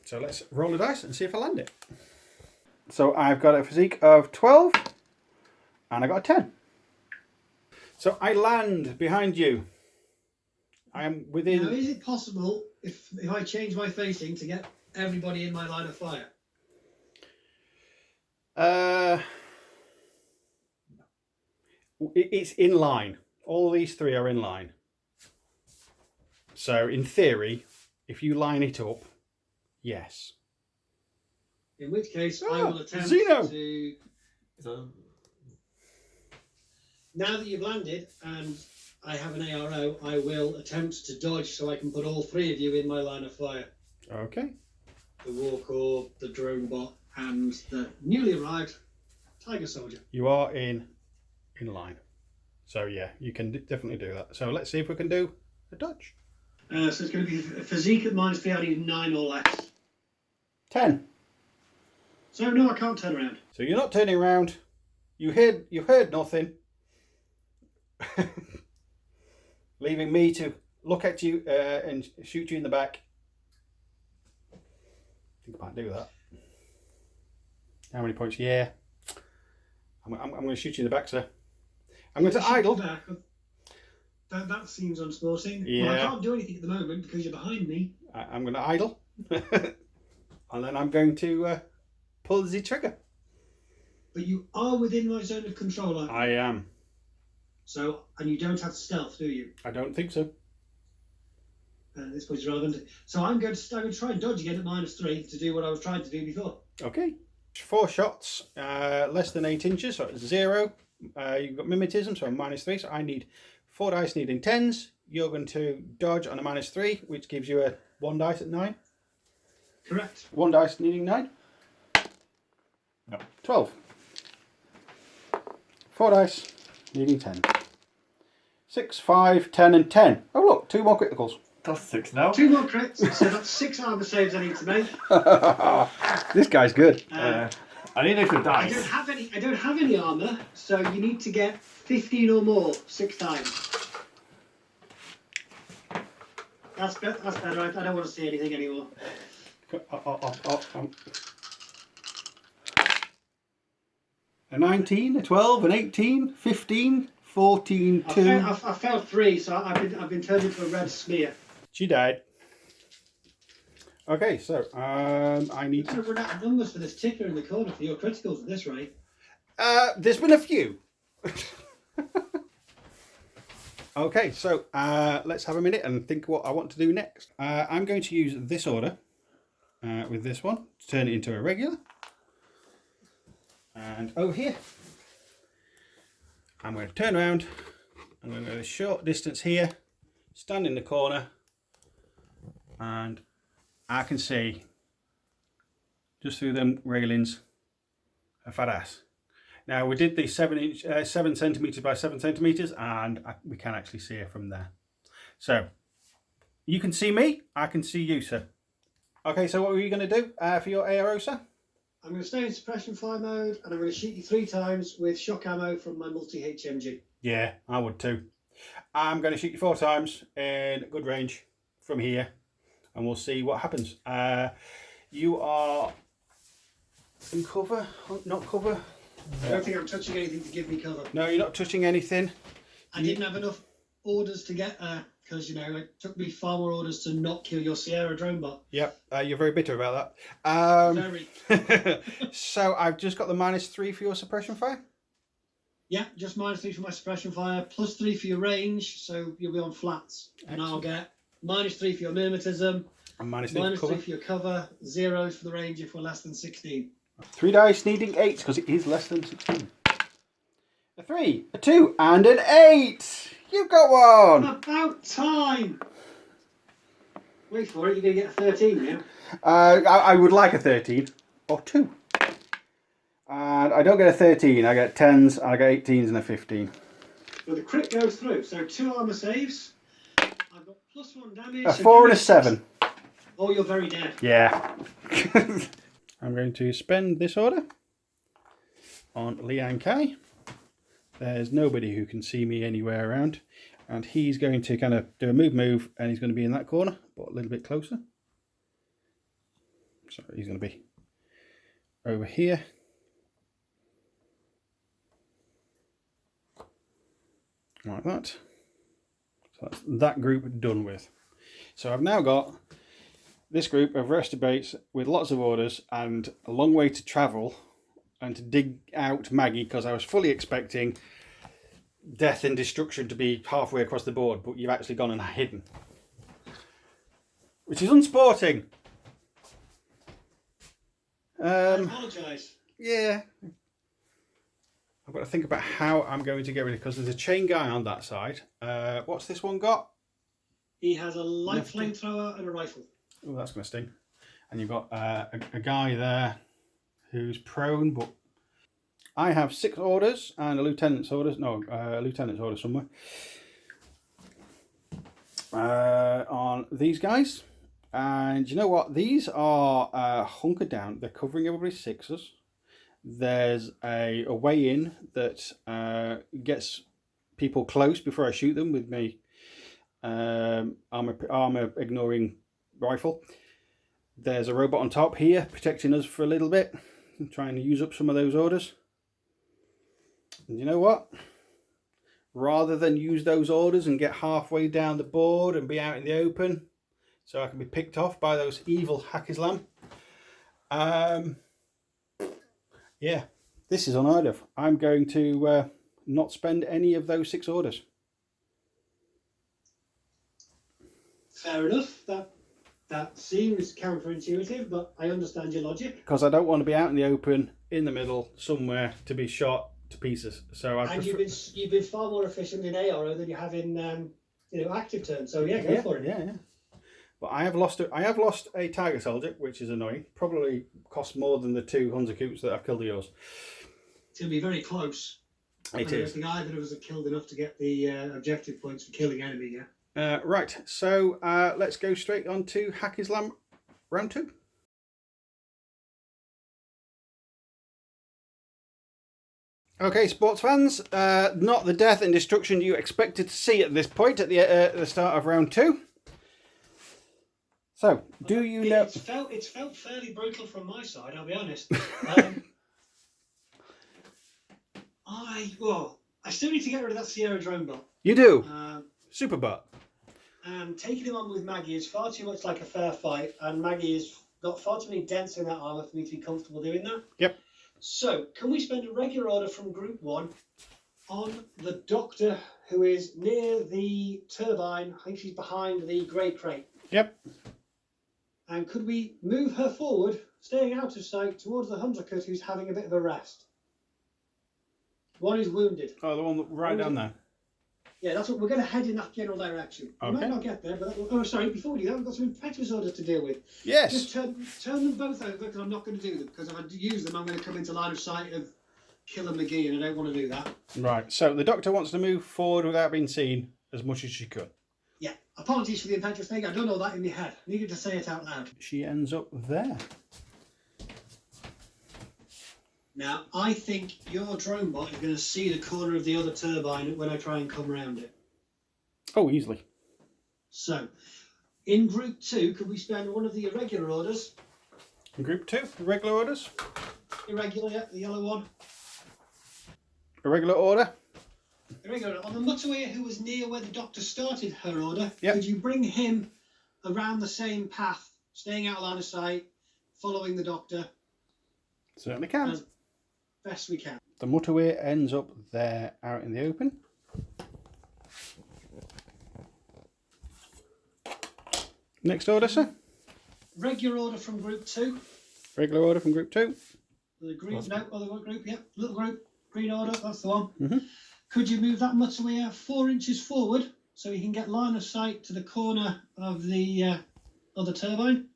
So let's roll the dice and see if I land it. So I've got a physique of 12 and I got a 10. So I land behind you. I am within... Now, is it possible, if I change my facing, to get everybody in my line of fire? It's in line. All these 3 are in line. So in theory, if you line it up, yes. In which case, I will attempt Zeno. to... Now that you've landed and I have an ARO, I will attempt to dodge so I can put all 3 of you in my line of fire. Okay. The Warcorps, the Drone Bot, and the newly arrived Tiger Soldier. You are in line. So yeah, you can definitely do that. So let's see if we can do a dodge. So it's going to be a physique at -3. I need 9 or less. 10. So no, I can't turn around. So you're not turning around. You heard nothing. Leaving me to look at you and shoot you in the back. I think I might do that. How many points? Yeah. I'm going to shoot you in the back, sir. I'm going to idle. That seems unsporting. Yeah. Well, I can't do anything at the moment because you're behind me. I'm going to idle. And then I'm going to pull the trigger. But you are within my zone of control, aren't you? I am. So, and you don't have stealth, do you? I don't think so. This point is relevant. So I'm going to try and dodge again at -3 to do what I was trying to do before. Okay. 4 shots, less than 8 inches, so it's 0. You've got mimetism, so I'm -3. So I need 4 dice needing 10s. You're going to dodge on a -3, which gives you a 1 dice at 9. Correct. 1 dice needing 9. No. 12. 4 dice needing 10. 6, 5, 10 and 10. Oh look, 2 more criticals. That's 6 now. 2 more crits, so that's 6 armor saves I need to make. This guy's good. I need extra I dice. don't have any armor, so you need to get 15 or more 6 times. That's better. I don't want to see anything anymore. A 19, a 12, an 18, 15, 14, 2. I failed 3, so I've been turned into a red smear. She died. Okay, so I need I'm going to run out of numbers for this ticker in the corner for your criticals at this rate. there's been a few. Okay, so let's have a minute and think what I want to do next. I'm going to use this order with this one to turn it into a regular. And over here, I'm going to turn around. I'm going to go a short distance here, stand in the corner, and I can see just through them railings a fat ass. Now we did the 7 centimeters by 7 centimeters, and we can actually see her from there. So you can see me, I can see you, sir. Okay, so what were you going to do for your ARO, sir? I'm going to stay in suppression fire mode, and I'm going to shoot you 3 times with shock ammo from my multi-HMG. Yeah, I would too. I'm going to shoot you 4 times in good range from here. and we'll see what happens. You are in cover, not cover? I don't think I'm touching anything to give me cover. No, you're not touching anything. I didn't have enough orders to get there because, you know, it took me far more orders to not kill your Sierra drone bot. Yep, you're very bitter about that. Very. So I've just got the -3 for your suppression fire. Yeah, just -3 for my suppression fire, +3 for your range, so you'll be on flats. Excellent. And I'll get -3 for your mimetism, And -3 for cover. -3 for your cover, 0 for the range if we're less than 16. 3 dice needing 8 because it is less than 16. A 3, a 2, and an 8. You've got one. About time. Wait for it. You're going to get a 13 now. I would like a 13 or 2. And I don't get a 13. I get 10s, and I get 18s and a 15. Well, the crit goes through. So 2 armor saves. I've got +1 damage. A 4 and a 7. Oh, you're very dead. Yeah. I'm going to spend this order on Liang Kai. There's nobody who can see me anywhere around. And he's going to kind of do a move, and he's going to be in that corner, but a little bit closer. So he's going to be over here. Like that. So that's that group done with. So I've now got this group of rested baits with lots of orders and a long way to travel and to dig out Maggie, because I was fully expecting death and destruction to be halfway across the board, but you've actually gone and hidden, which is unsporting. I apologise. Yeah, I've got to think about how I'm going to get rid of it, because there's a chain guy on that side. What's this one got? He has a light flamethrower and a rifle. Oh, that's going to sting. And you've got a guy there who's prone, but I have 6 orders and a lieutenant's orders. No, a lieutenant's order somewhere. On these guys. And you know what? These are hunkered down. They're covering everybody's 6s. There's a way in that gets people close before I shoot them with my armor ignoring rifle. There's a robot on top here protecting us for a little bit. I'm trying to use up some of those orders. And you know what? Rather than use those orders and get halfway down the board and be out in the open so I can be picked off by those evil Haqqislam, yeah, this is unheard of. I'm going to not spend any of those 6 orders. Fair enough. That seems counterintuitive, but I understand your logic. Because I don't want to be out in the open, in the middle, somewhere, to be shot to pieces. So I and you've been far more efficient in ARO than you have in active turn. So yeah, go for it. Yeah. But I have lost a tiger soldier, which is annoying. Probably cost more than the 2 Hunter Coops that I've killed of yours. It's going to be very close. It is. I don't think either of us have killed enough to get the objective points for killing enemy. Yeah. Right. So let's go straight on to Haqqislam round 2. Okay, sports fans, not the death and destruction you expected to see at this point at the start of round 2. So, do you know? It's felt fairly brutal from my side, I'll be honest. I still need to get rid of that Sierra drone bot. You do? Super bot. And taking him on with Maggie is far too much like a fair fight, and Maggie has got far too many dents in that armour for me to be comfortable doing that. Yep. So, can we spend a regular order from Group 1 on the Doctor, who is near the turbine? I think she's behind the grey crate. Yep. And could we move her forward, staying out of sight, towards the Hunter Cut, who's having a bit of a rest? One is wounded. Oh, the one right down there. Yeah, that's what we're going to head in that general direction. We might not get there, but before we do that, we've got some impetuous orders to deal with. Yes. Just turn them both over, because I'm not going to do them, because if I use them, I'm going to come into line of sight of Killer McGee, and I don't want to do that. Right. So the Doctor wants to move forward without being seen as much as she could. Yeah. Apologies for the impetuous thing. I don't know that in my head. I needed to say it out loud. She ends up there. Now, I think your drone bot is going to see the corner of the other turbine when I try and come round it. Oh, easily. So, In Group 2, could we spend one of the irregular orders? In Group 2, regular orders. Irregular, yeah, the yellow one. Irregular order. Irregular. On the motorway who was near where the doctor started her order, Yep. could you bring him around the same path, staying out of line of sight, following the doctor Certainly can. as best we can? The motorway ends up there out in the open. Next order, sir. Regular order from Group 2. Regular order from Group 2. The green, no, other group, yeah, little group, green order, that's the one. Mm-hmm. Could you move that motorway 4 inches forward so he can get line of sight to the corner of the other turbine?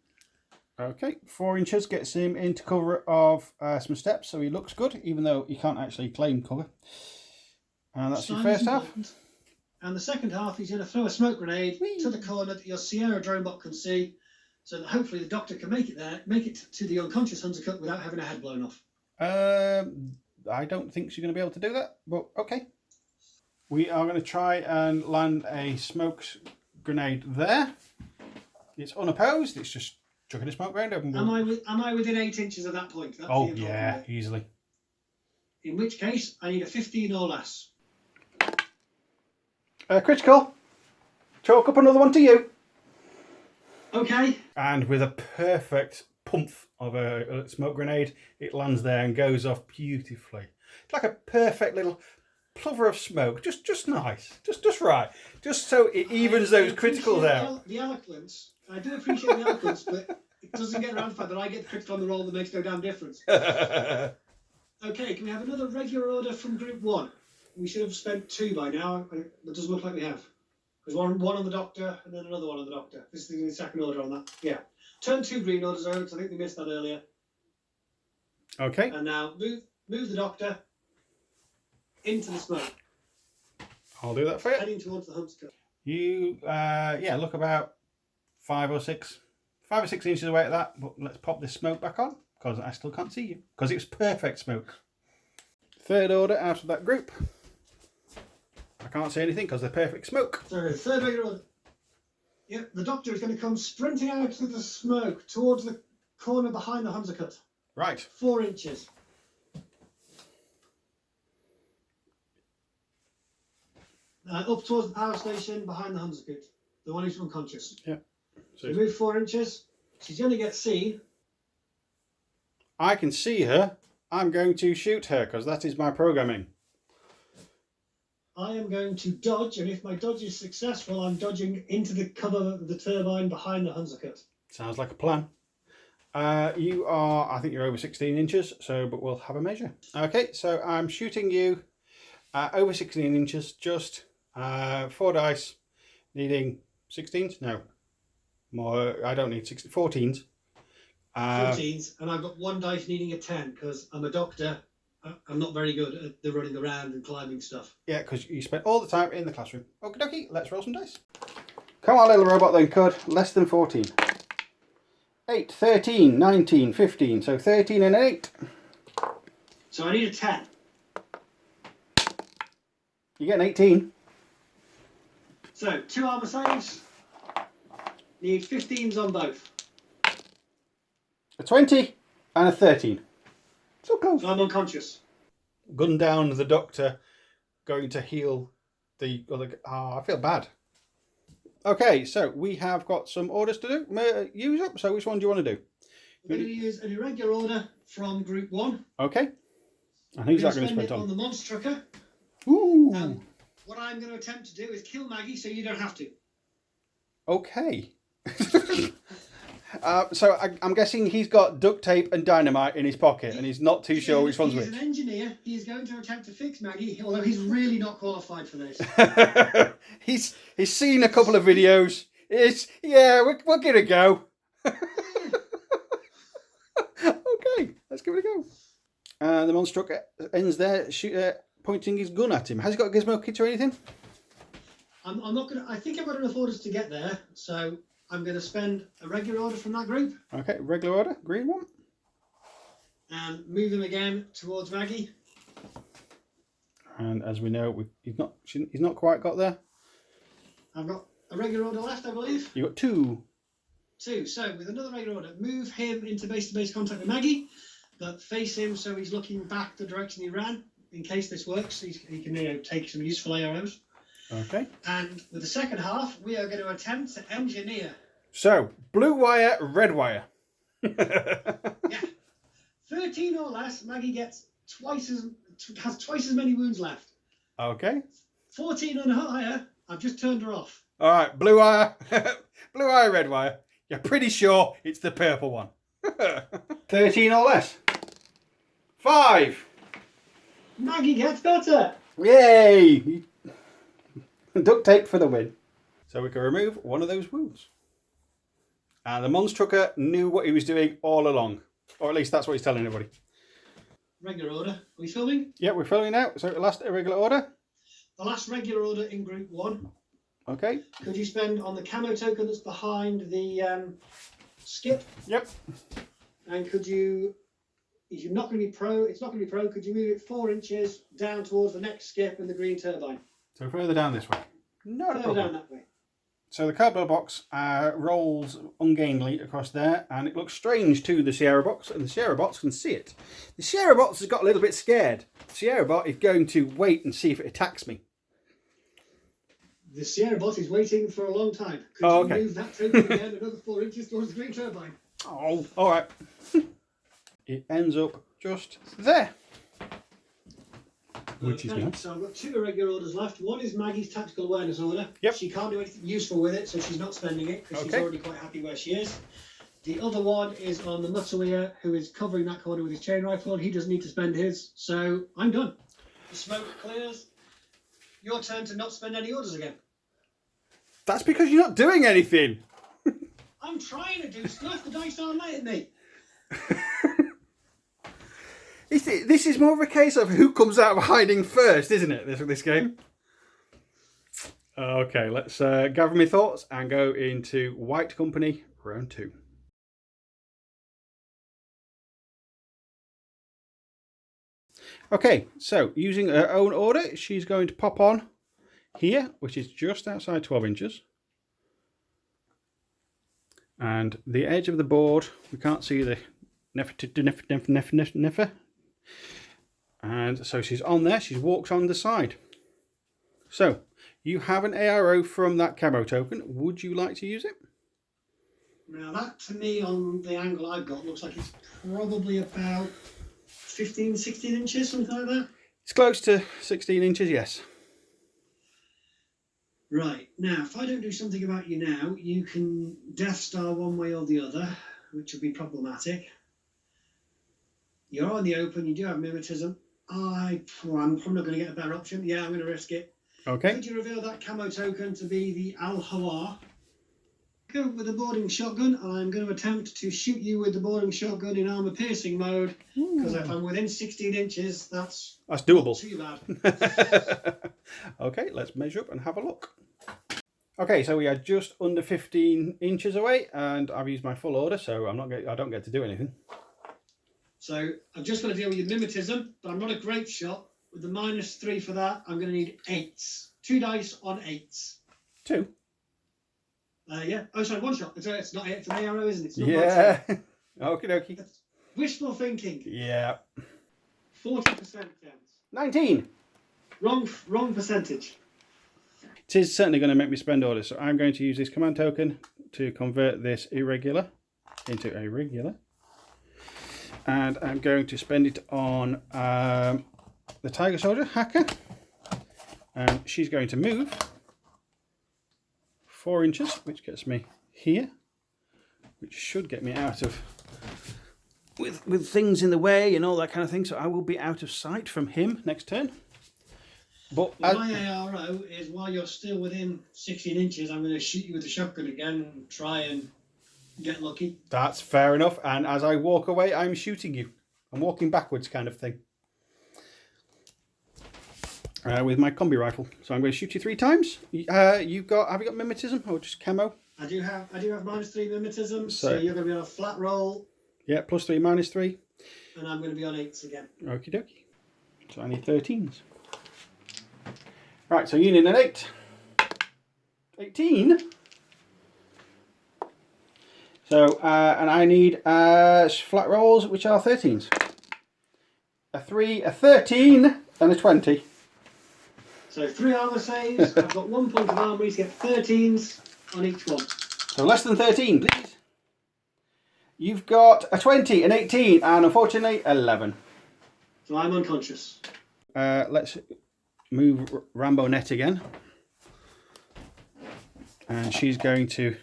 Okay, 4 inches gets him into cover of some steps, so he looks good, even though he can't actually claim cover. And that's your first half. And the second half, he's going to throw a smoke grenade to the corner that your Sierra drone bot can see, so that hopefully the doctor can make it there, make it to the unconscious Huntercut without having a head blown off. I don't think she's going to be able to do that, but okay. We are going to try and land a smoke grenade there. It's unopposed. It's just chucking a smoke grenade over. Am I within 8 inches of that point? That's Oh the important yeah, bit. easily. In which case, I need a 15 or less. Critical. Chalk up another one to you. Okay. And with a perfect pump of a smoke grenade, it lands there and goes off beautifully. It's like a perfect little plover of smoke. Just nice. Just right. Just so it evens those criticals out. The eloquence. I do appreciate the eloquence, but it doesn't get around the fact that I get the critical on the roll that makes no damn difference. Okay, can we have another regular order from Group 1? We should have spent 2 by now. It doesn't look like we have. There's one on the doctor and then another one on the doctor. This is the second order on that. Yeah. Turn 2 green orders over, because I think we missed that earlier. Okay. And now move the doctor into the smoke. I'll do that for you. Heading towards the Huntercut. You, look about 5 or 6 inches away at that. But let's pop this smoke back on, because I still can't see you. Because it's perfect smoke. Third order out of that group. I can't see anything because they're perfect smoke. So, third regular order. Yep, the doctor is going to come sprinting out of the smoke towards the corner behind the Huntercut. Right. 4 inches. Up towards the power station behind the Huntercut. The one who's unconscious. Yep. So move 4 inches. She's going to get seen. I can see her. I'm going to shoot her because that is my programming. I am going to dodge, and if my dodge is successful, I'm dodging into the cover of the turbine behind the Huntercut. Sounds like a plan. You are, I think you're over 16 inches, but we'll have a measure. Okay, so I'm shooting you over 16 inches, just 4 dice, needing 16s? No, more, I don't need 14s. 14s, and I've got 1 dice needing a 10, because I'm a doctor. I'm not very good at the running around and climbing stuff. Yeah, because you spent all the time in the classroom. Okie dokie, let's roll some dice. Come on, little robot then, Cud. Less than 14. 8, 13, 19, 15. So 13 and an 8. So I need a 10. You get an 18. So 2 armor saves. Need 15s on both. A 20 and a 13. So close. So I'm unconscious. Gun down the doctor, going to heal the other. I feel bad. Okay, so we have got some orders to do. Use up. So which one do you want to do? We're going to use an irregular order from Group 1. Okay. And who's that going to spend spend it on on? the monster trucker. Ooh. What I'm going to attempt to do is kill Maggie so you don't have to. Okay. So I'm guessing he's got duct tape and dynamite in his pocket, and he's not too sure which one's which. He's an engineer. He is going to attempt to fix Maggie, although he's really not qualified for this. He's seen a couple of videos. We'll give it a go. Okay, let's give it a go. The monster truck ends there, pointing his gun at him. Has he got a gizmo kit or anything? I'm not going to... I think I've got enough orders to get there, so I'm going to spend a regular order from that group. Okay, regular order, green one. And move him again towards Maggie. And as we know, he's not quite got there. I've got a regular order left, I believe. You got 2. 2. So with another regular order, move him into base-to-base contact with Maggie, but face him so he's looking back the direction he ran. In case this works, he can take some useful AROs. Okay. And with the second half, we are going to attempt to engineer. So, blue wire, red wire. Yeah. 13 or less, Maggie has twice as many wounds left. Okay. 14 and higher, I've just turned her off. All right, blue wire, blue wire, red wire. You're pretty sure it's the purple one. 13 or less. 5. Maggie gets better. Yay! Duct tape for the win. So we can remove one of those wounds. And the monster trucker knew what he was doing all along. Or at least that's what he's telling everybody. Regular order. Are we filming? Yeah, we're filming now. So last irregular order. The last regular order in group 1. Okay. Could you spend on the camo token that's behind the skip? Yep. And could you, if you're not going to be pro, could you move it 4 inches down towards the next skip and the green turbine? So further down this way. Not a Further problem. down that way. So the cardboard box rolls ungainly across there, and it looks strange to the Sierra box, and the Sierra box can see it. The Sierra box has got a little bit scared. The Sierra bot is going to wait and see if it attacks me. The Sierra bot is waiting for a long time. Could you move that token again another 4 inches towards the green turbine? Oh, all right. It ends up just there. Which is nice. So I've got 2 irregular orders left. One is Maggie's tactical awareness order. Yep. She can't do anything useful with it, so she's not spending it because she's already quite happy where she is. The other one is on the Mutterweir, who is covering that corner with his chain rifle, and he doesn't need to spend his. So I'm done. The smoke clears. Your turn to not spend any orders again. That's because you're not doing anything. I'm trying to do stuff. The dice aren't letting me. This is more of a case of who comes out of hiding first, isn't it, this game? Okay, let's gather my thoughts and go into White Company, round 2. Okay, so using her own order, she's going to pop on here, which is just outside 12 inches. And the edge of the board, we can't see the neffer. And so she's on there, she walks on the side. So, you have an ARO from that camo token. Would you like to use it? Now that, to me, on the angle I've got, looks like it's probably about 15, 16 inches, something like that. It's close to 16 inches, yes. Right, now, if I don't do something about you now, you can Death Star one way or the other, which would be problematic. You're on the open, you do have mimetism. I'm probably not going to get a better option. Yeah, I'm going to risk it. Okay. Could you reveal that camo token to be the Al-Hawar? Go with the boarding shotgun, and I'm going to attempt to shoot you with the boarding shotgun in armor piercing mode, because if I'm within 16 inches, that's doable. Not too bad. Okay, let's measure up and have a look. Okay, so we are just under 15 inches away, and I've used my full order, so I don't get to do anything. So I'm just going to deal with your mimetism, but I'm not a great shot. With the -3 for that, I'm going to need 8s. 2 dice on 8s. 2. Yeah. Oh, sorry, 1 shot. It's not 8. It's an arrow, isn't it? It's not Yeah. Okie dokie. That's wishful thinking. Yeah. 40% chance. 19. Wrong percentage. It is certainly going to make me spend orders, so I'm going to use this command token to convert this irregular into a regular. And I'm going to spend it on the Tiger Soldier, Hacker. And she's going to move 4 inches, which gets me here. Which should get me out of... With things in the way and all that kind of thing. So I will be out of sight from him next turn. But my ARO is, while you're still within 16 inches, I'm going to shoot you with the shotgun again and try and get lucky. That's fair enough. And as I walk away, I'm shooting you. I'm walking backwards kind of thing. With my combi rifle. So I'm going to shoot you 3 times. Have you got mimetism or just camo? I do have -3 mimetism, so you're going to be on a flat roll. Yeah, +3, -3. And I'm going to be on 8s again. Okie dokie. So I need 13s. Right, so you need an 8. 18. So, and I need flat rolls, which are 13s. A 3, a 13, and a 20. So 3 armour saves. I've got 1 point of armour to get 13s on each one. So less than 13, please. You've got a 20, an 18, and unfortunately 11. So I'm unconscious. Let's move Rambo Net again. And she's going to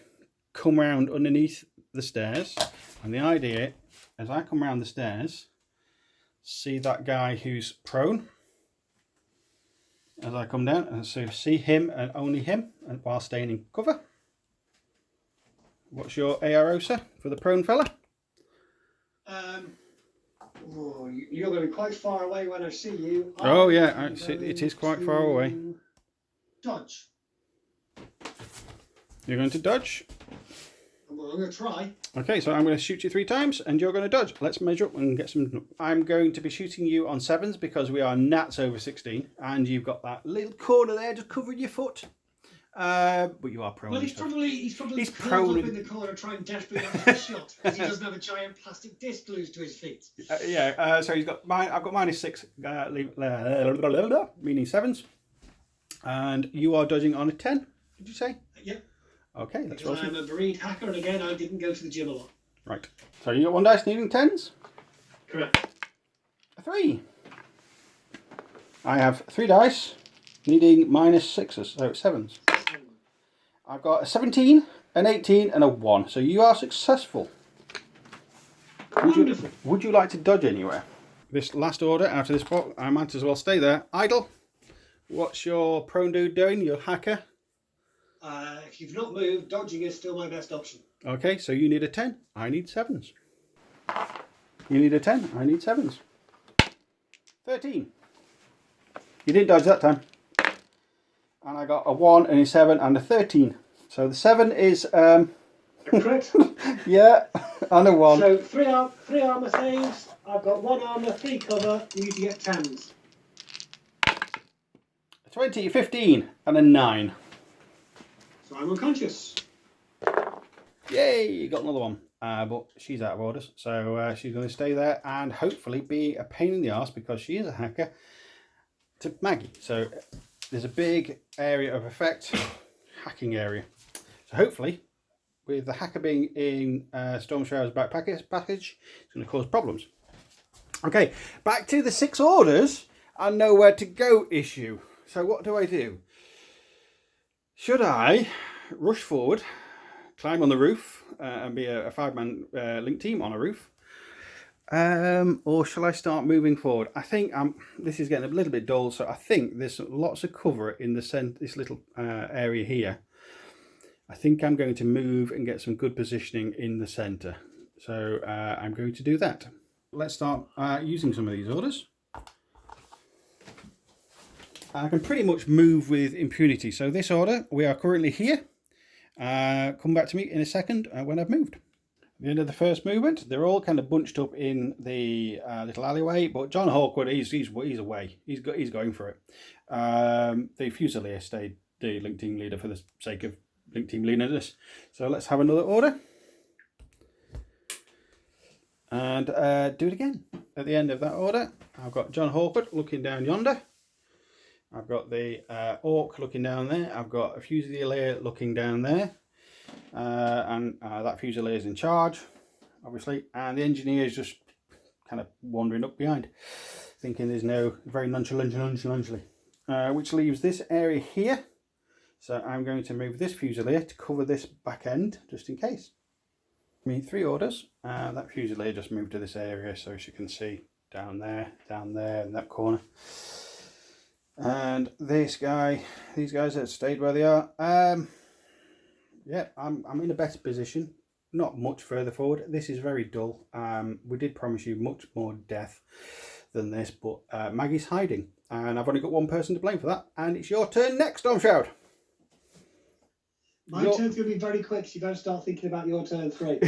come round underneath the stairs. And the idea, as I come round the stairs, see that guy who's prone. As I come down, and so see him and only him, and while staying in cover. What's your ARO, sir, for the prone fella? You're going to be quite far away when I see you. Oh yeah, it is quite far away. Dodge. You're going to dodge? Well, I'm going to try. Okay, so I'm going to shoot you 3 times and you're going to dodge. Let's measure up and get some... I'm going to be shooting you on 7s because we are nats over 16 and you've got that little corner there just covering your foot. But you are prone. Well, he's probably prone up in the corner trying desperately to get a shot because he doesn't have a giant plastic disc glued to his feet. So he's got I've got -6, meaning 7s. And you are dodging on a 10, did you say? Yep. Okay, that's because I'm a bereaved hacker, and again, I didn't go to the gym a lot. Right. So you got 1 dice needing 10s? Correct. A 3. I have 3 dice needing -6s, so 7s. I've got a 17, an 18, and a 1. So you are successful. Would you like to dodge anywhere? This last order out of this pot, I might as well stay there. Idle. What's your prone dude doing? Your hacker? If you've not moved, dodging is still my best option. Okay, so you need a 10. I need 7s. You need a 10. I need 7s. 13. You didn't dodge that time. And I got a 1 and a 7 and a 13. So the 7 is... Correct. Yeah, and a 1. So 3 armour saves. I've got 1 armour, 3 cover. You need to get 10s. A 20, a 15, and a 9. So I'm unconscious. Yay, you got another one. But she's out of orders. So she's going to stay there and hopefully be a pain in the arse because she is a hacker to Maggie. So there's a big area of effect, hacking area. So hopefully, with the hacker being in Stormshroud's back package, it's going to cause problems. Okay, back to the 6 orders and nowhere to go issue. So what do I do? Should I rush forward, climb on the roof and be a 5-man link team on a roof? Or shall I start moving forward? I think this is getting a little bit dull, so I think there's lots of cover in this little area here. I think I'm going to move and get some good positioning in the centre. So I'm going to do that. Let's start using some of these orders. I can pretty much move with impunity. So this order, we are currently here. Come back to me in a second when I've moved. At the end of the first movement, they're all kind of bunched up in the little alleyway, but John Hawkwood, he's away. He's going for it. The Fusilier stayed the link team leader for the sake of link team leaderness. So let's have another order. And do it again. At the end of that order, I've got John Hawkwood looking down yonder. I've got the Orc looking down there. I've got a Fusilier looking down there. And that Fusilier is in charge, obviously. And the engineer is just kind of wandering up behind, thinking there's no, very nonchalantly. Which leaves this area here. So I'm going to move this Fusilier to cover this back end, just in case. I mean, 3 orders. That Fusilier just moved to this area so she can see down there, in that corner. And these guys have stayed where they are. Yeah, I'm in a better position. Not much further forward. This is very dull. We did promise you much more death than this, but Maggie's hiding. And I've only got 1 person to blame for that. And it's your turn next, Stormshroud. My turn's going to be very quick, so you better start thinking about your turn 3.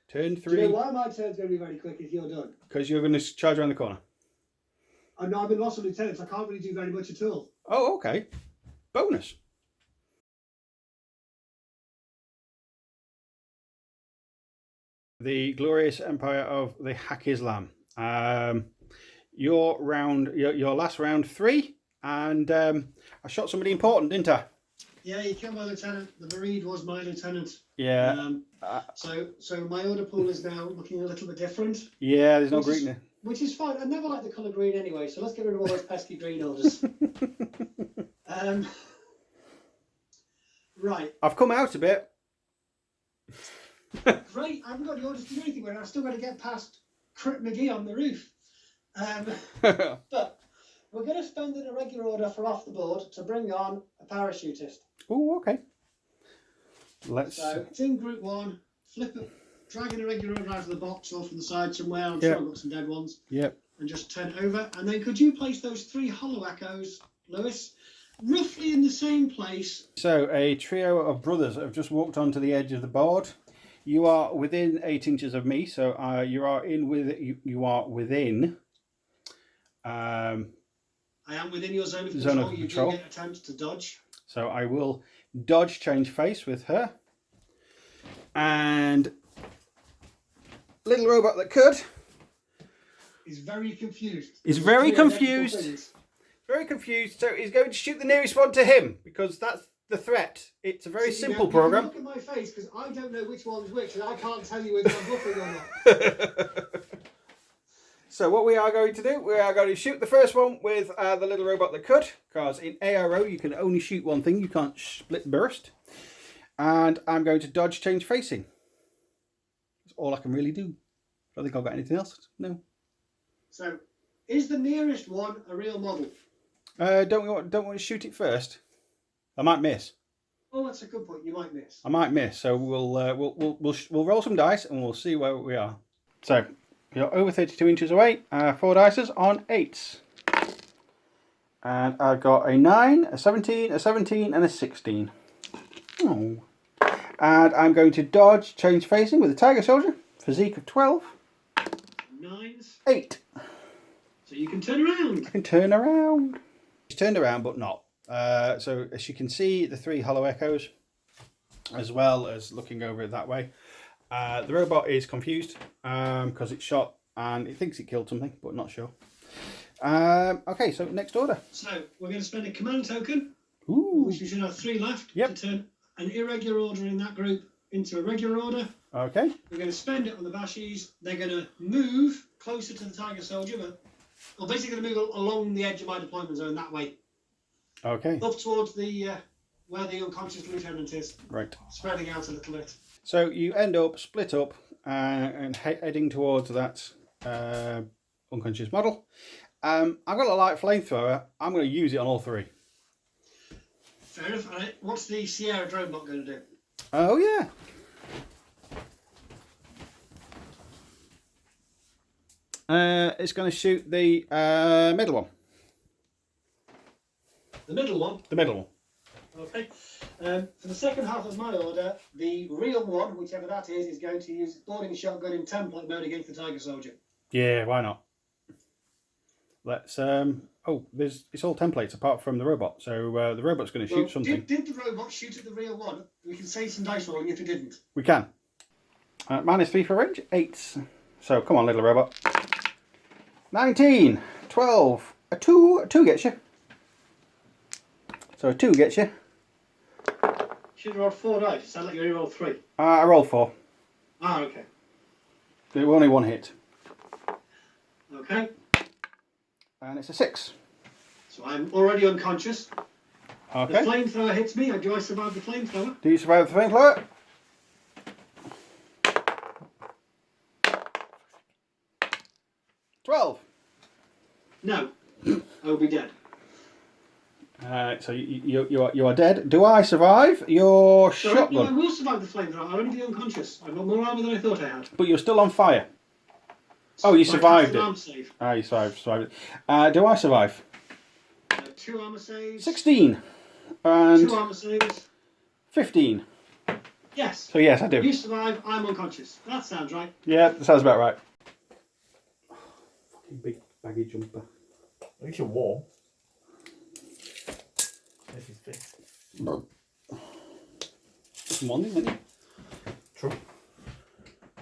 Turn 3. Do you know why my turn's going to be very quick if you're done? Because you're going to charge around the corner. I know I'm in loss of lieutenants. I can't really do very much at all. Oh, okay. Bonus. The glorious empire of the Haqqislam. Your last round 3, and I shot somebody important, didn't I? Yeah, you killed my lieutenant. The Marine was my lieutenant. Yeah. So my order pool is now looking a little bit different. Yeah, there's no green there. Which is fine. I never liked the colour green anyway, so let's get rid of all those pesky green orders. Right. I've come out a bit. Great. I haven't got the orders to do anything with it. I've still got to get past Crit McGee on the roof. But we're going to spend an irregular order for off the board to bring on a parachutist. Oh, okay. So it's in group 1. Flip it, drag an irregular order out of the box or from the side somewhere. I'm sure I've got some dead ones. Yep. And just turn it over. And then could you place those 3 hollow echoes, Lewis, roughly in the same place? So a trio of brothers have just walked onto the edge of the board. You are within 8 inches of me, so you are within. I am within your zone of control. You do get attempts to dodge. So I will dodge, change face with her. And little robot that could. He's very confused. He's very confused. Very confused. So he's going to shoot the nearest one to him because that's the threat. It's a very simple program. Look at my face because I don't know which one's which, and I can't tell you whether I'm bluffing or not. So what we are going to do, we are going to shoot the first one with the little robot that could, because in ARO you can only shoot one thing, you can't split burst. And I'm going to dodge, change facing. That's all I can really do. I don't think I've got anything else. No. So, is the nearest one a real model? Don't we want to shoot it first? I might miss. Oh, that's a good point. You might miss. I might miss. So we'll roll some dice and we'll see where we are. So you're over 32 inches away. 4 dices on 8s. And I've got a 9, a 17, a 17, and a 16. Oh. And I'm going to dodge, change facing with a Tiger Soldier. Physique of 12. 9s. 8. So you can turn around. I can turn around. She's turned around, but not. So as you can see, the 3 hollow echoes, as well as looking over it that way. The robot is confused because it's shot and it thinks it killed something, but not sure. Okay, so next order. So we're going to spend a command token, Ooh. which we should have 3 left, Yep. to turn an irregular order in that group into a regular order. Okay. We're going to spend it on the Bashies. They're going to move closer to the Tiger Soldier, but well, basically going to move along the edge of my deployment zone that way. Okay. Up towards the where the unconscious lieutenant is. Right. Spreading out a little bit. So you end up split up and heading towards that unconscious model. I've got a light flamethrower. I'm going to use it on all 3. Fair enough. All right. What's the Sierra drone bot going to do? Oh yeah. It's going to shoot the middle one. The middle one? The middle one. Okay. For the second half of my order, the real one, whichever that is going to use boarding shotgun in template mode against the Tiger Soldier. Yeah, why not? Let's it's all templates apart from the robot. So the robot's going to shoot something. Did the robot shoot at the real one? We can save some dice rolling if it didn't. We can. -3 for range, 8. So come on, little robot. 19, 12, a 2 gets you. So a 2 gets you. Should have rolled 4 dice. It sounds like you only rolled 3. I rolled 4. Ah, okay. It was only 1 hit. Okay. And it's a 6. So I'm already unconscious. Okay. The flamethrower hits me. Do I survive the flamethrower? Do you survive the flamethrower? 12. No. I'll be dead. So you are dead. Do I survive your shotgun? No, I will survive the flamethrower. I'll only be unconscious. I've got more armour than I thought I had. But you're still on fire. Oh, you survived it. Save. Ah, you survived it. Do I survive? 2 armour saves. 16. And 2 armour saves. 15. Yes. So yes, I do. You survive, I'm unconscious. That sounds right. Yeah, that sounds about right. Fucking big baggy jumper. At least you're warm. This is fixed. It's morning, isn't it? True.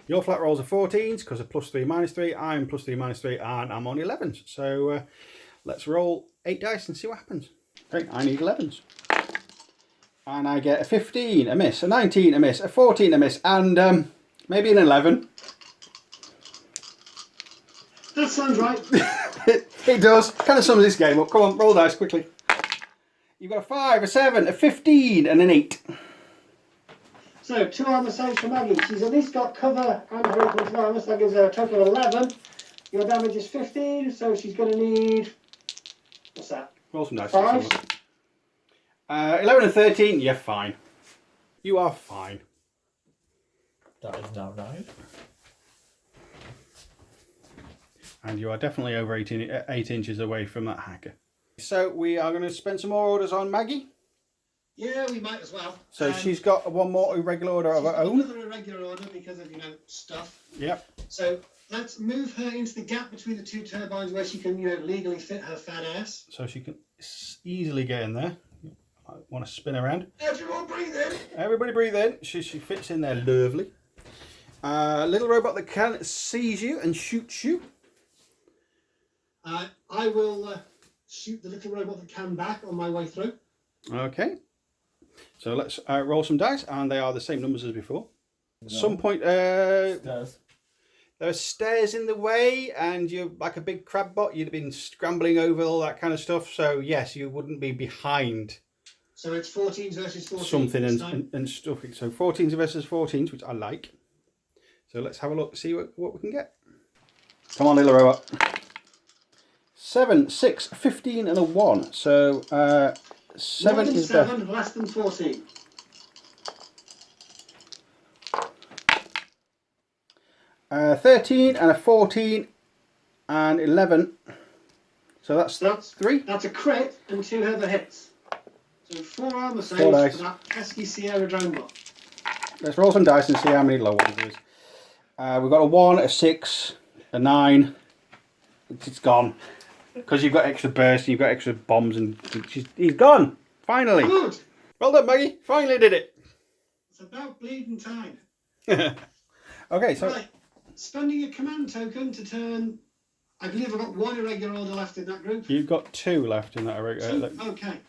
Your flat rolls are 14s because of +3, -3. I'm +3, -3, and I'm on 11s. So let's roll 8 dice and see what happens. Okay, I need 11s. And I get a 15, a miss, a 19, a miss, a 14, a miss, and maybe an 11. That sounds right. It does. Kind of sums this game up. Come on, roll dice quickly. You've got a 5, a 7, a 15, and an 8. So 2 armour saves for Maggie. She's at least got cover and her equals armour, so that gives her a total of 11. Your damage is 15, so she's going to need... What's that? Roll some dice. 5. 11 and 13, you're fine. You are fine. That is now 9. And you are definitely over 8 inches away from that hacker. So we are going to spend some more orders on Maggie. Yeah, we might as well. So she's got one more irregular order of her own. Another irregular order because of, stuff. Yep. So let's move her into the gap between the 2 turbines where she can, legally fit her fat ass. So she can easily get in there. I want to spin around. Everyone breathe in. Everybody breathe in. She fits in there lovely. Little robot that can seize you and shoot you. I will shoot the little robot that can back on my way through. Okay. So let's roll some dice, and they are the same numbers as before. No. At some point, Stairs. there are stairs in the way, and you're like a big crab bot. You'd have been scrambling over all that kind of stuff. So yes, you wouldn't be behind. So it's 14s versus 14s. Something and stuff. So 14s versus 14s, which I like. So let's have a look, see what we can get. Come on, little robot. 7, 6, 15, and a 1. So 7 is 7, less than 14. the 13 and a 14 and 11. So that's 3. That's a crit and 2 heather hits. So 4 armour saves 4 dice. for that pesky Sierra drone bot. Let's roll some dice and see how many low ones there is. We've got a 1, a 6, a 9. It's gone. Because you've got extra bursts and you've got extra bombs and he's gone. Finally. Good. Well done, Maggie. Finally did it. It's about bleeding time. Okay, so... Right. Spending a command token to turn... I believe I've got 1 irregular order left in that group. You've got 2 left in that. Okay.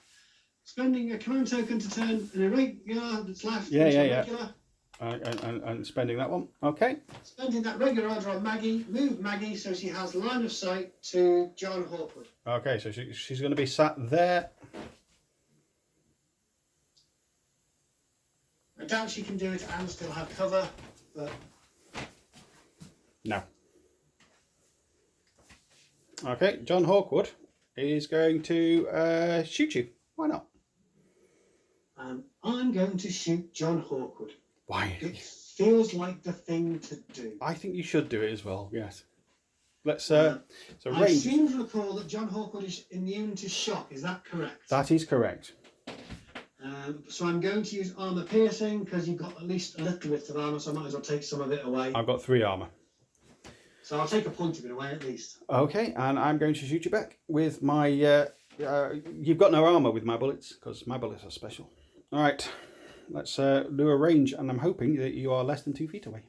Spending a command token to turn an irregular that's left Yeah, into yeah. regular. And spending that one. Okay. Spending that regular order on Maggie. Move Maggie so she has line of sight to John Hawkwood. Okay, so she's going to be sat there. I doubt she can do it and still have cover, but... No. Okay, John Hawkwood is going to shoot you. Why not? I'm going to shoot John Hawkwood. Why? It feels like the thing to do. I think you should do it as well, yes. Let's, so I range. seem to recall that John Hawkwood is immune to shock, is that correct? That is correct. So I'm going to use armour piercing, because you've got at least a little bit of armour, so I might as well take some of it away. I've got 3 armour. So I'll take a point of it away at least. Okay, and I'm going to shoot you back with my... you've got no armour with my bullets, because my bullets are special. Alright, let's do a range, and I'm hoping that you are less than 2 feet away.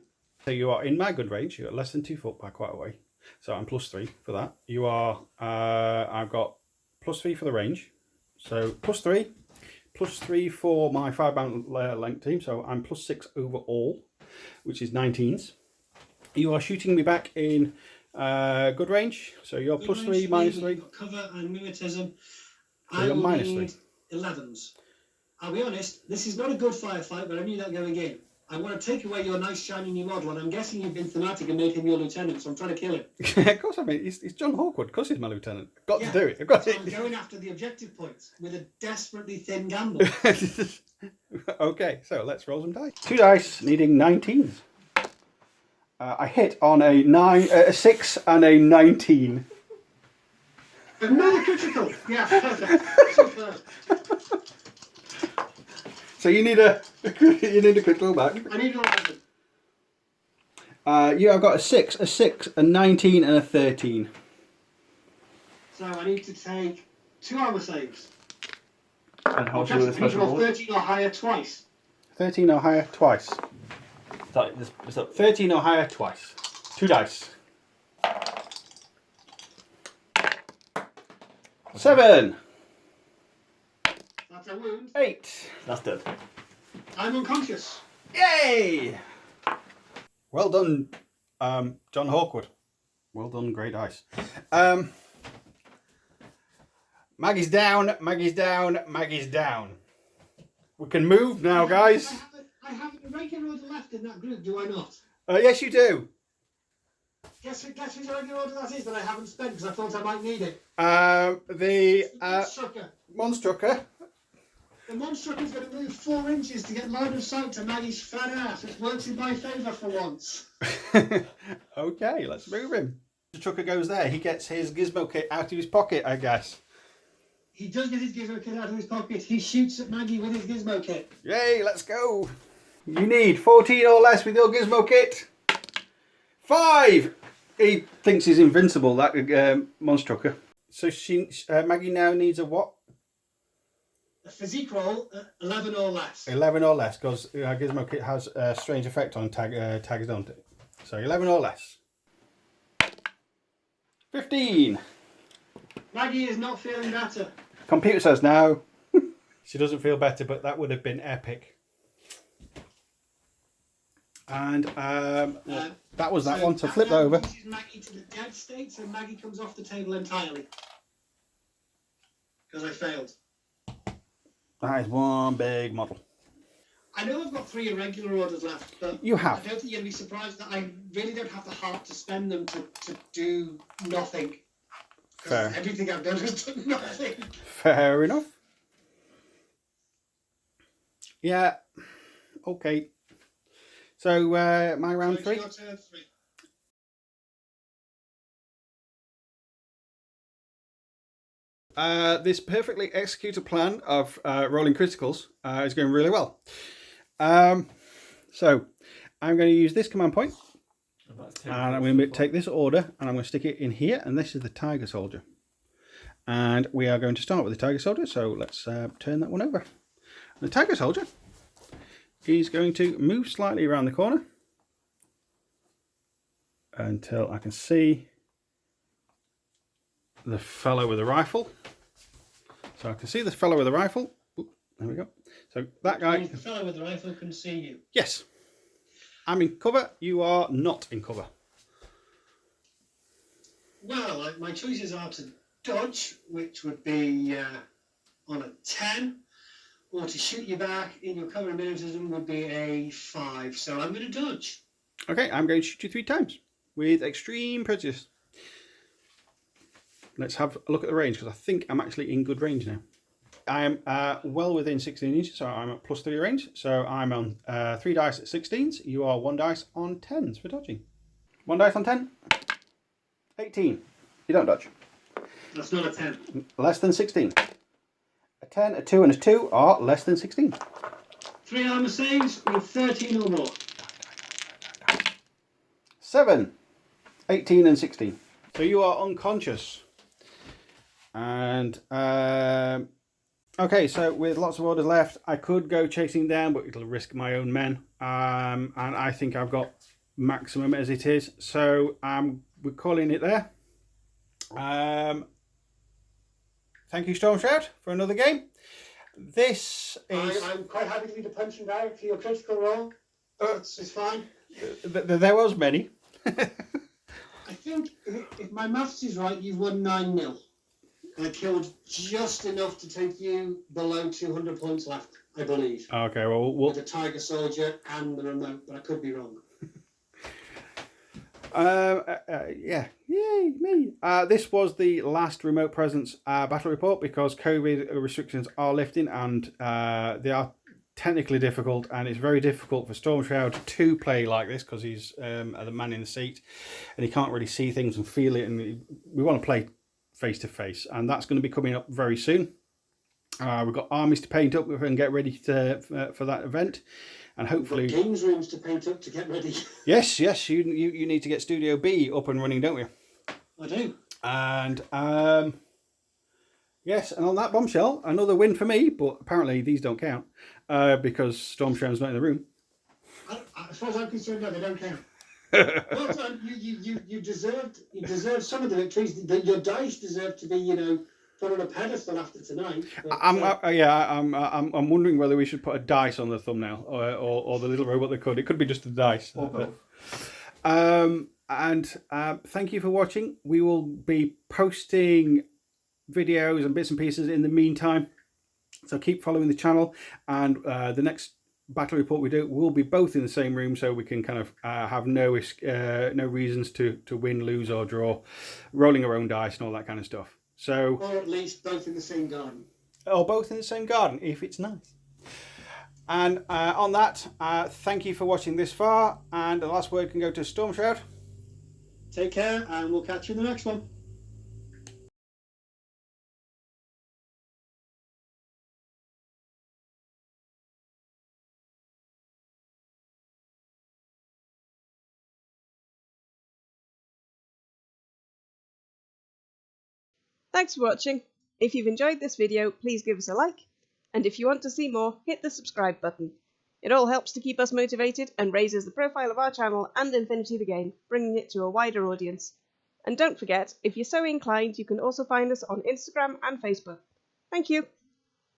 So you are in my good range, you're less than 2 foot by quite a way. So I'm +3 for that. You are, I've got +3 for the range. So +3 for my 5-bound length team, so I'm +6 overall, which is 19s. You are shooting me back in good range, so you're Good +3, range, -3. you've got cover and mimetism. So I you're will -3. need 11s. I'll be honest, this is not a good firefight, but I knew that going in. I want to take away your nice shiny new model, and I'm guessing you've been thematic and made him your lieutenant, so I'm trying to kill him. Of course, I mean, he's John Hawkwood. Of course he's my lieutenant. Got Yeah. to do it. I've got So to. I'm going after the objective points with a desperately thin gamble. Okay, so let's roll some dice. 2 dice, needing 19s. I hit on a 6 and a 19. Another critical! Yeah, perfect. Superb. So you need a critical back. I need an 11. You have got a 6, a 19, and a 13. So I need to take 2 armour saves. And how I much with a need to special roll bullet? 13 or higher twice. 13 or higher twice. thought this was up. 13 or higher twice. 2 dice. 7. That's a wound. 8. That's dead. I'm unconscious. Yay! Well done, John Hawkwood. Well done, great dice. Maggie's down, Maggie's down, Maggie's down. We can move now, guys. I have a regular order left in that group, do I not? Yes, you do. Guess which regular order that is that I haven't spent because I thought I might need it. The Monstrucker. Monstrucker. The Monstrucker's going to move 4 inches to get line of sight to Maggie's fat ass. It works in my favour for once. Okay, let's move him. The trucker goes there. He gets his gizmo kit out of his pocket, I guess. He does get his gizmo kit out of his pocket. He shoots at Maggie with his gizmo kit. Yay, let's go. You need 14 or less with your gizmo kit. 5. He thinks he's invincible, that Monstrucker. So Maggie now needs a what? A physique roll, 11 or less. 11 or less, because gizmo kit has a strange effect on tags, don't it? So 11 or less. 15. Maggie is not feeling better. Computer says no. She doesn't feel better, but that would have been epic. And that was that one. So flip that over. This is Maggie to the dead state, so Maggie comes off the table entirely. Because I failed. That is one big model. I know I've got 3 irregular orders left, but You have. I don't think you're going to be surprised that I really don't have the heart to spend them to do nothing. Fair. Everything I've done has done nothing. Fair enough. Yeah. Okay. So my round 3. Your turn 3. This perfectly executed plan of rolling criticals is going really well. So I'm going to use this command point, and I'm going to take this order and I'm going to stick it in here, and this is the Tiger Soldier. And we are going to start with the Tiger Soldier, so let's turn that one over. The Tiger Soldier is going to move slightly around the corner until I can see the fellow with the rifle. So I can see the fellow with the rifle. Oop, there we go. So that guy. The fellow with the rifle can see you. Yes. I'm in cover. You are not in cover. Well, my choices are to dodge, which would be on a 10, or to shoot you back in your cover and minimalism would be a 5. So I'm going to dodge. Okay, I'm going to shoot you 3 times with extreme prejudice. Let's have a look at the range, because I think I'm actually in good range now. I am well within 16 inches, so I'm at +3 range. So I'm on 3 dice at 16s. You are 1 dice on 10s for dodging. 1 dice on 10. 18. You don't dodge. That's not a 10. Less than 16. A 10, a 2 and a 2 are less than 16. 3 armor saves with 13 or more. 7, 18 and 16. So you are unconscious. And okay, so with lots of orders left, I could go chasing down, but it'll risk my own men. And I think I've got maximum as it is. So we're calling it there. Thank you, Stormshroud, for another game. This is... I'm quite happy for you to punch and direct for your critical roll. It's fine. There was many. I think, if my maths is right, you've won 9-0. I killed just enough to take you below 200 points left, I believe. Okay, well... With the Tiger Soldier and the remote, but I could be wrong. Yeah, yay, me. This was the last remote presence battle report, because COVID restrictions are lifting, and they are technically difficult, and it's very difficult for Stormshroud to play like this, because he's the man in the seat and he can't really see things and feel it, and we want to play face to face, and that's going to be coming up very soon. We've got armies to paint up and get ready for that event, and hopefully games rooms to paint up to get ready. yes, you need to get Studio B up and running, don't we? I do. And yes, and on that bombshell, another win for me, but apparently these don't count because Stormshroud's not in the room. As far as I'm concerned, no, they don't count. Well done. You deserved some of the victories. Your dice deserve to be, put on a pedestal after tonight. But, I'm wondering whether we should put a dice on the thumbnail or the little robot that could. It could be just a dice. Or both. And thank you for watching. We will be posting videos and bits and pieces in the meantime. So keep following the channel, and the next battle report we do will be both in the same room, so we can kind of have no reasons to win, lose or draw, rolling our own dice and all that kind of stuff. So, or at least both in the same garden. Or both in the same garden, if it's nice. And on that, thank you for watching this far, and the last word can go to Stormshroud. Take care, and we'll catch you in the next one. Thanks for watching. If you've enjoyed this video, please give us a like, and if you want to see more, hit the subscribe button. It all helps to keep us motivated and raises the profile of our channel and Infinity the game, bringing it to a wider audience. And don't forget, if you're so inclined, you can also find us on Instagram and Facebook. Thank you.